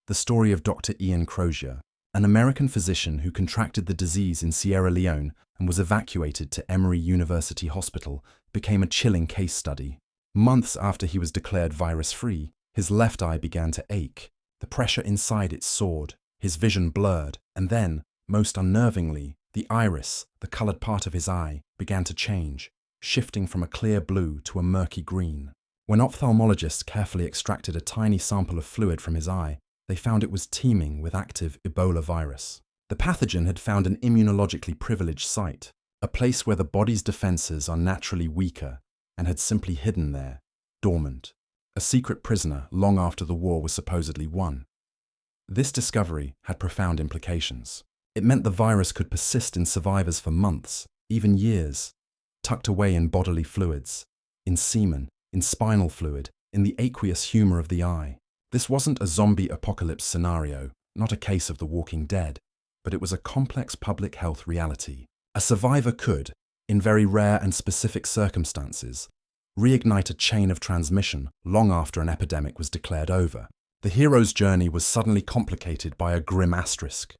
The story of Dr. Ian Crozier, an American physician who contracted the disease in Sierra Leone and was evacuated to Emory University Hospital, became a chilling case study. Months after he was declared virus-free, his left eye began to ache. The pressure inside it soared, his vision blurred, and then, most unnervingly, the iris, the colored part of his eye, began to change, shifting from a clear blue to a murky green. When ophthalmologists carefully extracted a tiny sample of fluid from his eye, they found it was teeming with active Ebola virus. The pathogen had found an immunologically privileged site, a place where the body's defenses are naturally weaker, and had simply hidden there, dormant, a secret prisoner long after the war was supposedly won. This discovery had profound implications. It meant the virus could persist in survivors for months, even years, tucked away in bodily fluids, in semen, in spinal fluid, in the aqueous humor of the eye. This wasn't a zombie apocalypse scenario, not a case of the walking dead, but it was a complex public health reality. A survivor could, in very rare and specific circumstances, reignite a chain of transmission long after an epidemic was declared over. The hero's journey was suddenly complicated by a grim asterisk.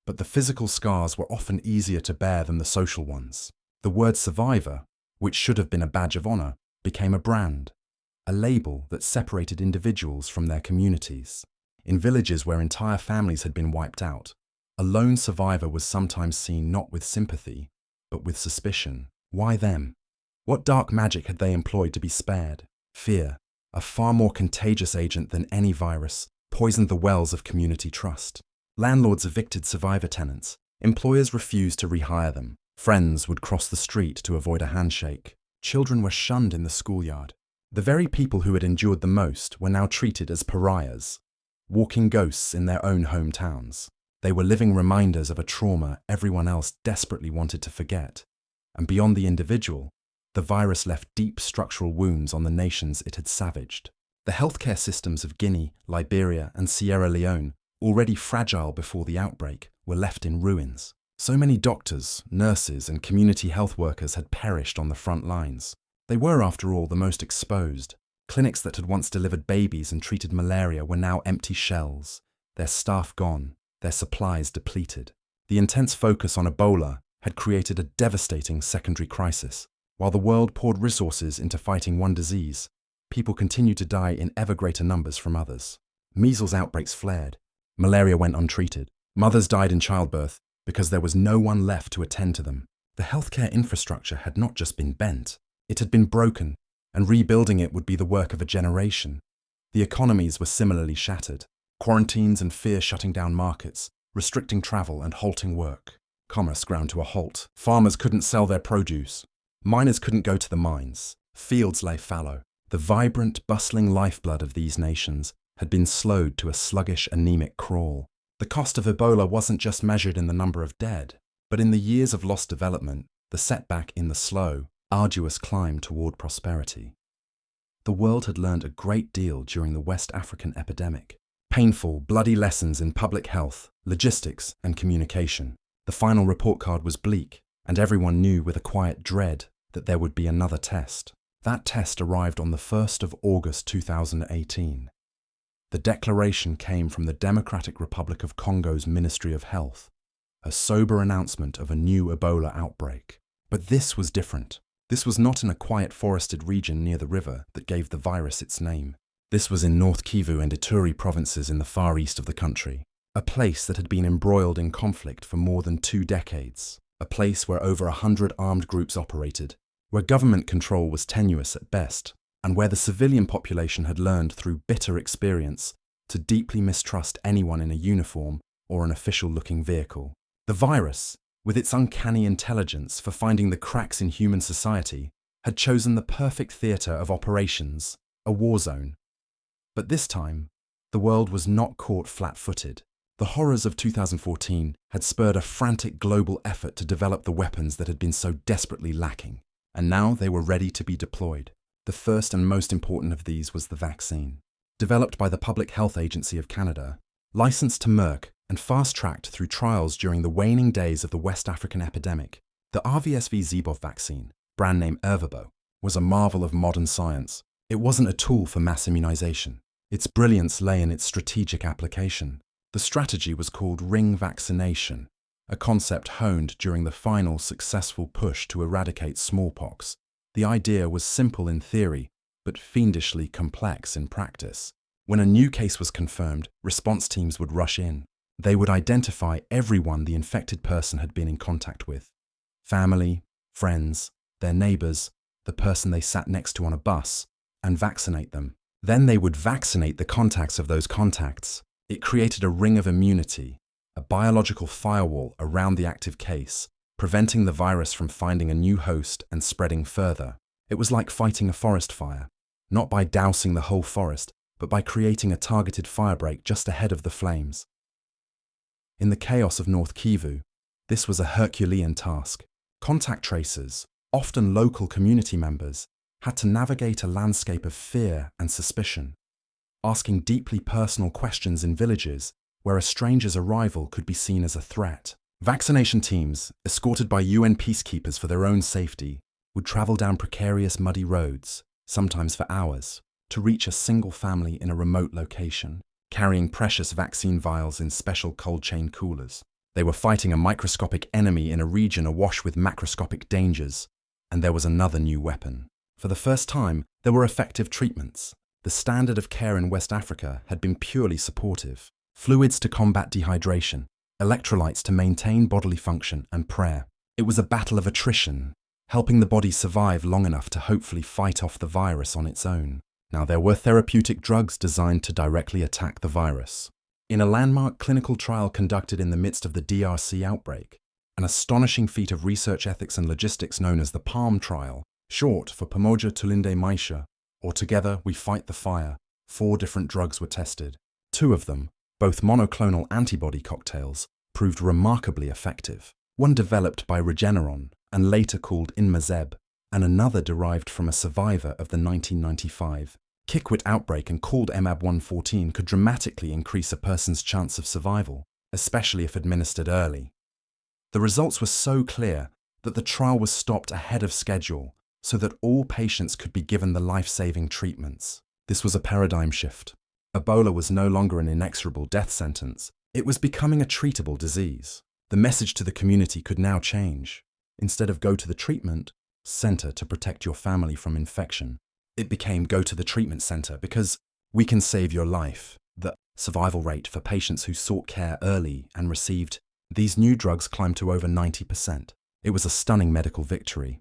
But the physical scars were often easier to bear than the social ones. The word survivor, which should have been a badge of honor, became a brand, a label that separated individuals from their communities. In villages where entire families had been wiped out, a lone survivor was sometimes seen not with sympathy, but with suspicion. Why them? What dark magic had they employed to be spared? Fear, a far more contagious agent than any virus, poisoned the wells of community trust. Landlords evicted survivor tenants. Employers refused to rehire them. Friends would cross the street to avoid a handshake. Children were shunned in the schoolyard. The very people who had endured the most were now treated as pariahs, walking ghosts in their own hometowns. They were living reminders of a trauma everyone else desperately wanted to forget. And beyond the individual, the virus left deep structural wounds on the nations it had savaged. The healthcare systems of Guinea, Liberia, and Sierra Leone, already fragile before the outbreak, were left in ruins. So many doctors, nurses, and community health workers had perished on the front lines. They were, after all, the most exposed. Clinics that had once delivered babies and treated malaria were now empty shells, their staff gone, their supplies depleted. The intense focus on Ebola had created a devastating secondary crisis. While the world poured resources into fighting one disease, people continued to die in ever greater numbers from others. Measles outbreaks flared. Malaria went untreated. Mothers died in childbirth because there was no one left to attend to them. The healthcare infrastructure had not just been bent, it had been broken, and rebuilding it would be the work of a generation. The economies were similarly shattered. Quarantines and fear shutting down markets, restricting travel and halting work. Commerce ground to a halt. Farmers couldn't sell their produce. Miners couldn't go to the mines. Fields lay fallow. The vibrant, bustling lifeblood of these nations had been slowed to a sluggish, anemic crawl. The cost of Ebola wasn't just measured in the number of dead, but in the years of lost development, the setback in the slow, arduous climb toward prosperity. The world had learned a great deal during the West African epidemic. Painful, bloody lessons in public health, logistics, and communication. The final report card was bleak, and everyone knew with a quiet dread that there would be another test. That test arrived on the 1st of August 2018. The declaration came from the Democratic Republic of Congo's Ministry of Health, a sober announcement of a new Ebola outbreak. But this was different. This was not in a quiet forested region near the river that gave the virus its name. This was in North Kivu and Ituri provinces in the far east of the country, a place that had been embroiled in conflict for more than 2 decades. a place where over 100 armed groups operated, where government control was tenuous at best, and where the civilian population had learned through bitter experience to deeply mistrust anyone in a uniform or an official-looking vehicle. The virus, with its uncanny intelligence for finding the cracks in human society, had chosen the perfect theatre of operations, a war zone. But this time, the world was not caught flat-footed. The horrors of 2014 had spurred a frantic global effort to develop the weapons that had been so desperately lacking, and now they were ready to be deployed. The first and most important of these was the vaccine. Developed by the Public Health Agency of Canada, licensed to Merck and fast-tracked through trials during the waning days of the West African epidemic, the RVSV-Zebov vaccine, brand name Ervebo, was a marvel of modern science. It wasn't a tool for mass immunization. Its brilliance lay in its strategic application. The strategy was called ring vaccination, a concept honed during the final successful push to eradicate smallpox. The idea was simple in theory, but fiendishly complex in practice. When a new case was confirmed, response teams would rush in. They would identify everyone the infected person had been in contact with: family, friends, their neighbors, the person they sat next to on a bus, and vaccinate them. Then they would vaccinate the contacts of those contacts. It created a ring of immunity, a biological firewall around the active case, preventing the virus from finding a new host and spreading further. It was like fighting a forest fire, not by dousing the whole forest, but by creating a targeted firebreak just ahead of the flames. In the chaos of North Kivu, this was a Herculean task. Contact tracers, often local community members, had to navigate a landscape of fear and suspicion, asking deeply personal questions in villages where a stranger's arrival could be seen as a threat. Vaccination teams, escorted by UN peacekeepers for their own safety, would travel down precarious muddy roads, sometimes for hours, to reach a single family in a remote location, carrying precious vaccine vials in special cold chain coolers. They were fighting a microscopic enemy in a region awash with macroscopic dangers, and there was another new weapon. For the first time, there were effective treatments. The standard of care in West Africa had been purely supportive: fluids to combat dehydration, electrolytes to maintain bodily function, and prayer. It was a battle of attrition, helping the body survive long enough to hopefully fight off the virus on its own. Now, there were therapeutic drugs designed to directly attack the virus. In a landmark clinical trial conducted in the midst of the DRC outbreak, an astonishing feat of research ethics and logistics known as the PALM trial, short for Pamoja Tulinde Maisha, or Together We Fight the Fire, 4 different drugs were tested. 2 of them, both monoclonal antibody cocktails, proved remarkably effective. One developed by Regeneron and later called Inmazeb, and another derived from a survivor of the 1995 Kikwit outbreak and called MAB-114, could dramatically increase a person's chance of survival, especially if administered early. The results were so clear that the trial was stopped ahead of schedule so that all patients could be given the life-saving treatments. This was a paradigm shift. Ebola was no longer an inexorable death sentence. It was becoming a treatable disease. The message to the community could now change. Instead of go to the treatment center to protect your family from infection, it became go to the treatment center because we can save your life. The survival rate for patients who sought care early and received these new drugs climbed to over 90%. It was a stunning medical victory.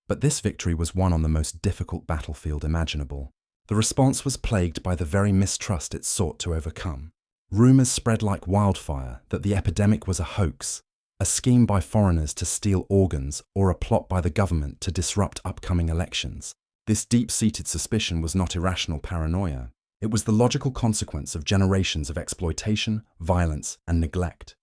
But this victory was won on the most difficult battlefield imaginable. The response was plagued by the very mistrust it sought to overcome. Rumors spread like wildfire that the epidemic was a hoax, a scheme by foreigners to steal organs, or a plot by the government to disrupt upcoming elections. This deep-seated suspicion was not irrational paranoia. It was the logical consequence of generations of exploitation, violence, and neglect.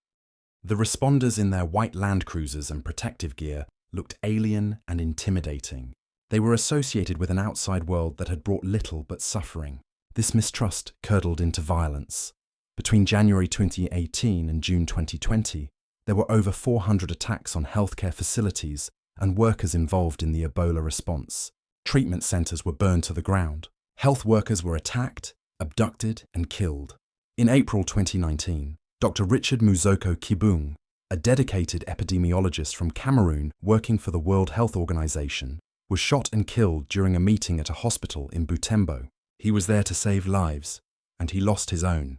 The responders in their white Land Cruisers and protective gear looked alien and intimidating. They were associated with an outside world that had brought little but suffering. This mistrust curdled into violence. Between January 2018 and June 2020, there were over 400 attacks on healthcare facilities and workers involved in the Ebola response. Treatment centers were burned to the ground. Health workers were attacked, abducted, and killed. In April 2019, Dr. Richard Muzoko Kibung, a dedicated epidemiologist from Cameroon working for the World Health Organization, was shot and killed during a meeting at a hospital in Butembo. He was there to save lives, and he lost his own.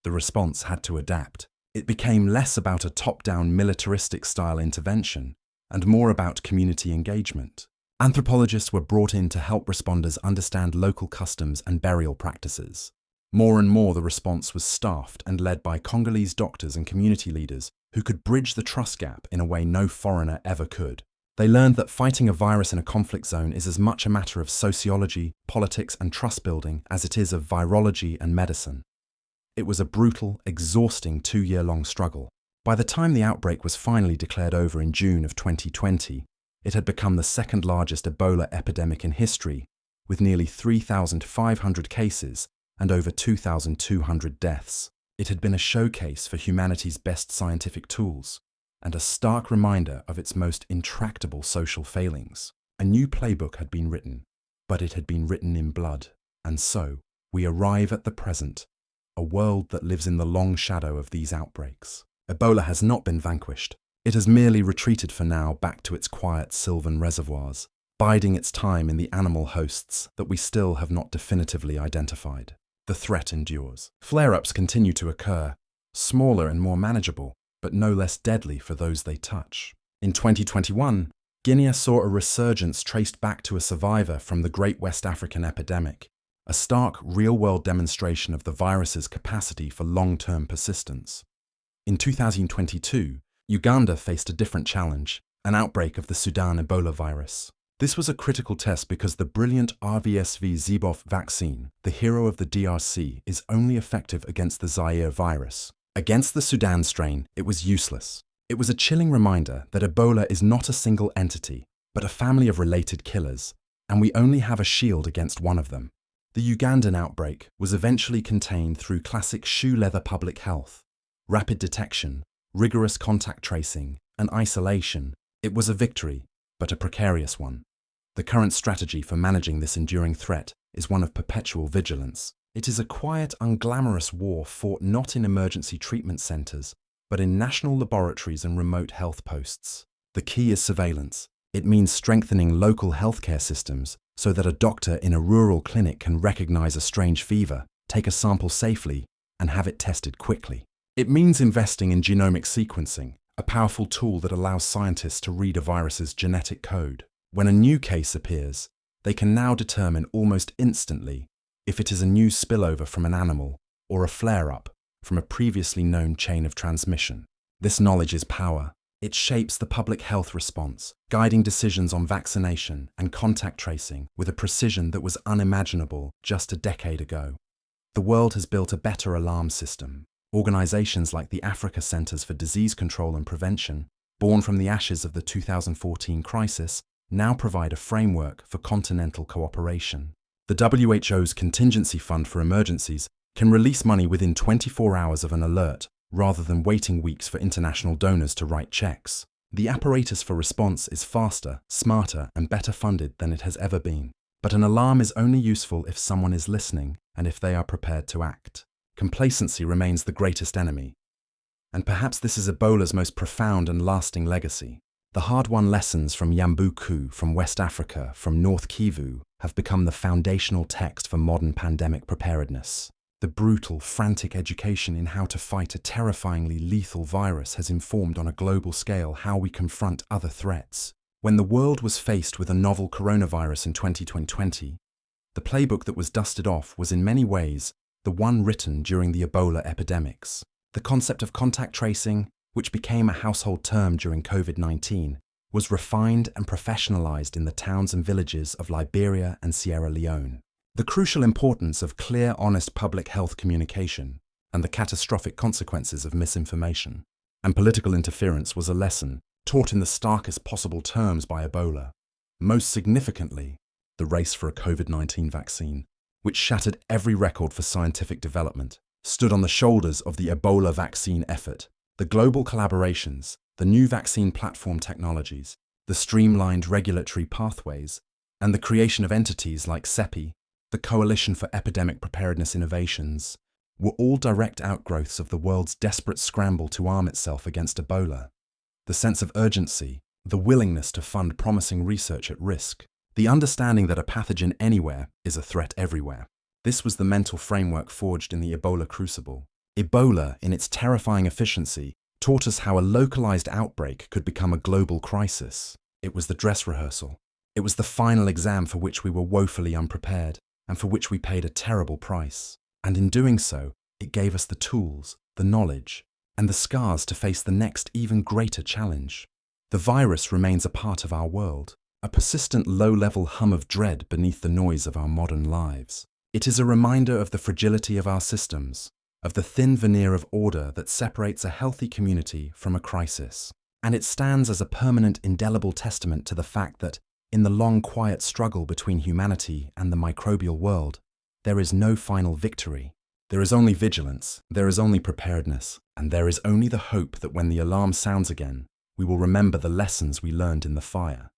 The response had to adapt. It became less about a top-down militaristic-style intervention and more about community engagement. Anthropologists were brought in to help responders understand local customs and burial practices. More and more, the response was staffed and led by Congolese doctors and community leaders who could bridge the trust gap in a way no foreigner ever could. They learned that fighting a virus in a conflict zone is as much a matter of sociology, politics, and trust building as it is of virology and medicine. It was a brutal, exhausting 2-year-long struggle. By the time the outbreak was finally declared over in June of 2020, it had become the second largest Ebola epidemic in history, with nearly 3,500 cases and over 2,200 deaths. It had been a showcase for humanity's best scientific tools, and a stark reminder of its most intractable social failings. A new playbook had been written, but it had been written in blood. And so, we arrive at the present, a world that lives in the long shadow of these outbreaks. Ebola has not been vanquished. It has merely retreated for now back to its quiet sylvan reservoirs, biding its time in the animal hosts that we still have not definitively identified. The threat endures. Flare-ups continue to occur, smaller and more manageable, but no less deadly for those they touch. In 2021, Guinea saw a resurgence traced back to a survivor from the Great West African epidemic, a stark, real-world demonstration of the virus's capacity for long-term persistence. In 2022, Uganda faced a different challenge, an outbreak of the Sudan Ebola virus. This was a critical test because the brilliant RVSV-Zeboff vaccine, the hero of the DRC, is only effective against the Zaire virus. Against the Sudan strain, it was useless. It was a chilling reminder that Ebola is not a single entity, but a family of related killers, and we only have a shield against one of them. The Ugandan outbreak was eventually contained through classic shoe-leather public health, rapid detection, rigorous contact tracing, and isolation. It was a victory, but a precarious one. The current strategy for managing this enduring threat is one of perpetual vigilance. It is a quiet, unglamorous war fought not in emergency treatment centers, but in national laboratories and remote health posts. The key is surveillance. It means strengthening local healthcare systems so that a doctor in a rural clinic can recognize a strange fever, take a sample safely, and have it tested quickly. It means investing in genomic sequencing, a powerful tool that allows scientists to read a virus's genetic code. When a new case appears, they can now determine almost instantly if it is a new spillover from an animal or a flare-up from a previously known chain of transmission. This knowledge is power. It shapes the public health response, guiding decisions on vaccination and contact tracing with a precision that was unimaginable just a decade ago. The world has built a better alarm system. Organizations like the Africa Centers for Disease Control and Prevention, born from the ashes of the 2014 crisis, now provide a framework for continental cooperation. The WHO's Contingency Fund for Emergencies can release money within 24 hours of an alert, rather than waiting weeks for international donors to write checks. The apparatus for response is faster, smarter, and better funded than it has ever been. But an alarm is only useful if someone is listening and if they are prepared to act. Complacency remains the greatest enemy. And perhaps this is Ebola's most profound and lasting legacy. The hard-won lessons from Yambuku, from West Africa, from North Kivu have become the foundational text for modern pandemic preparedness. The brutal, frantic education in how to fight a terrifyingly lethal virus has informed on a global scale how we confront other threats. When the world was faced with a novel coronavirus in 2020, the playbook that was dusted off was in many ways the one written during the Ebola epidemics. The concept of contact tracing, which became a household term during COVID-19, was refined and professionalized in the towns and villages of Liberia and Sierra Leone. The crucial importance of clear, honest public health communication and the catastrophic consequences of misinformation and political interference was a lesson taught in the starkest possible terms by Ebola. Most significantly, the race for a COVID-19 vaccine, which shattered every record for scientific development, stood on the shoulders of the Ebola vaccine effort. The global collaborations, the new vaccine platform technologies, the streamlined regulatory pathways, and the creation of entities like CEPI, the Coalition for Epidemic Preparedness Innovations, were all direct outgrowths of the world's desperate scramble to arm itself against Ebola. The sense of urgency, the willingness to fund promising research at risk, the understanding that a pathogen anywhere is a threat everywhere. This was the mental framework forged in the Ebola crucible. Ebola, in its terrifying efficiency, taught us how a localized outbreak could become a global crisis. It was the dress rehearsal. It was the final exam for which we were woefully unprepared, and for which we paid a terrible price. And in doing so, it gave us the tools, the knowledge, and the scars to face the next even greater challenge. The virus remains a part of our world, a persistent low-level hum of dread beneath the noise of our modern lives. It is a reminder of the fragility of our systems, of the thin veneer of order that separates a healthy community from a crisis. And it stands as a permanent, indelible testament to the fact that, in the long, quiet struggle between humanity and the microbial world, there is no final victory. There is only vigilance, there is only preparedness, and there is only the hope that when the alarm sounds again, we will remember the lessons we learned in the fire.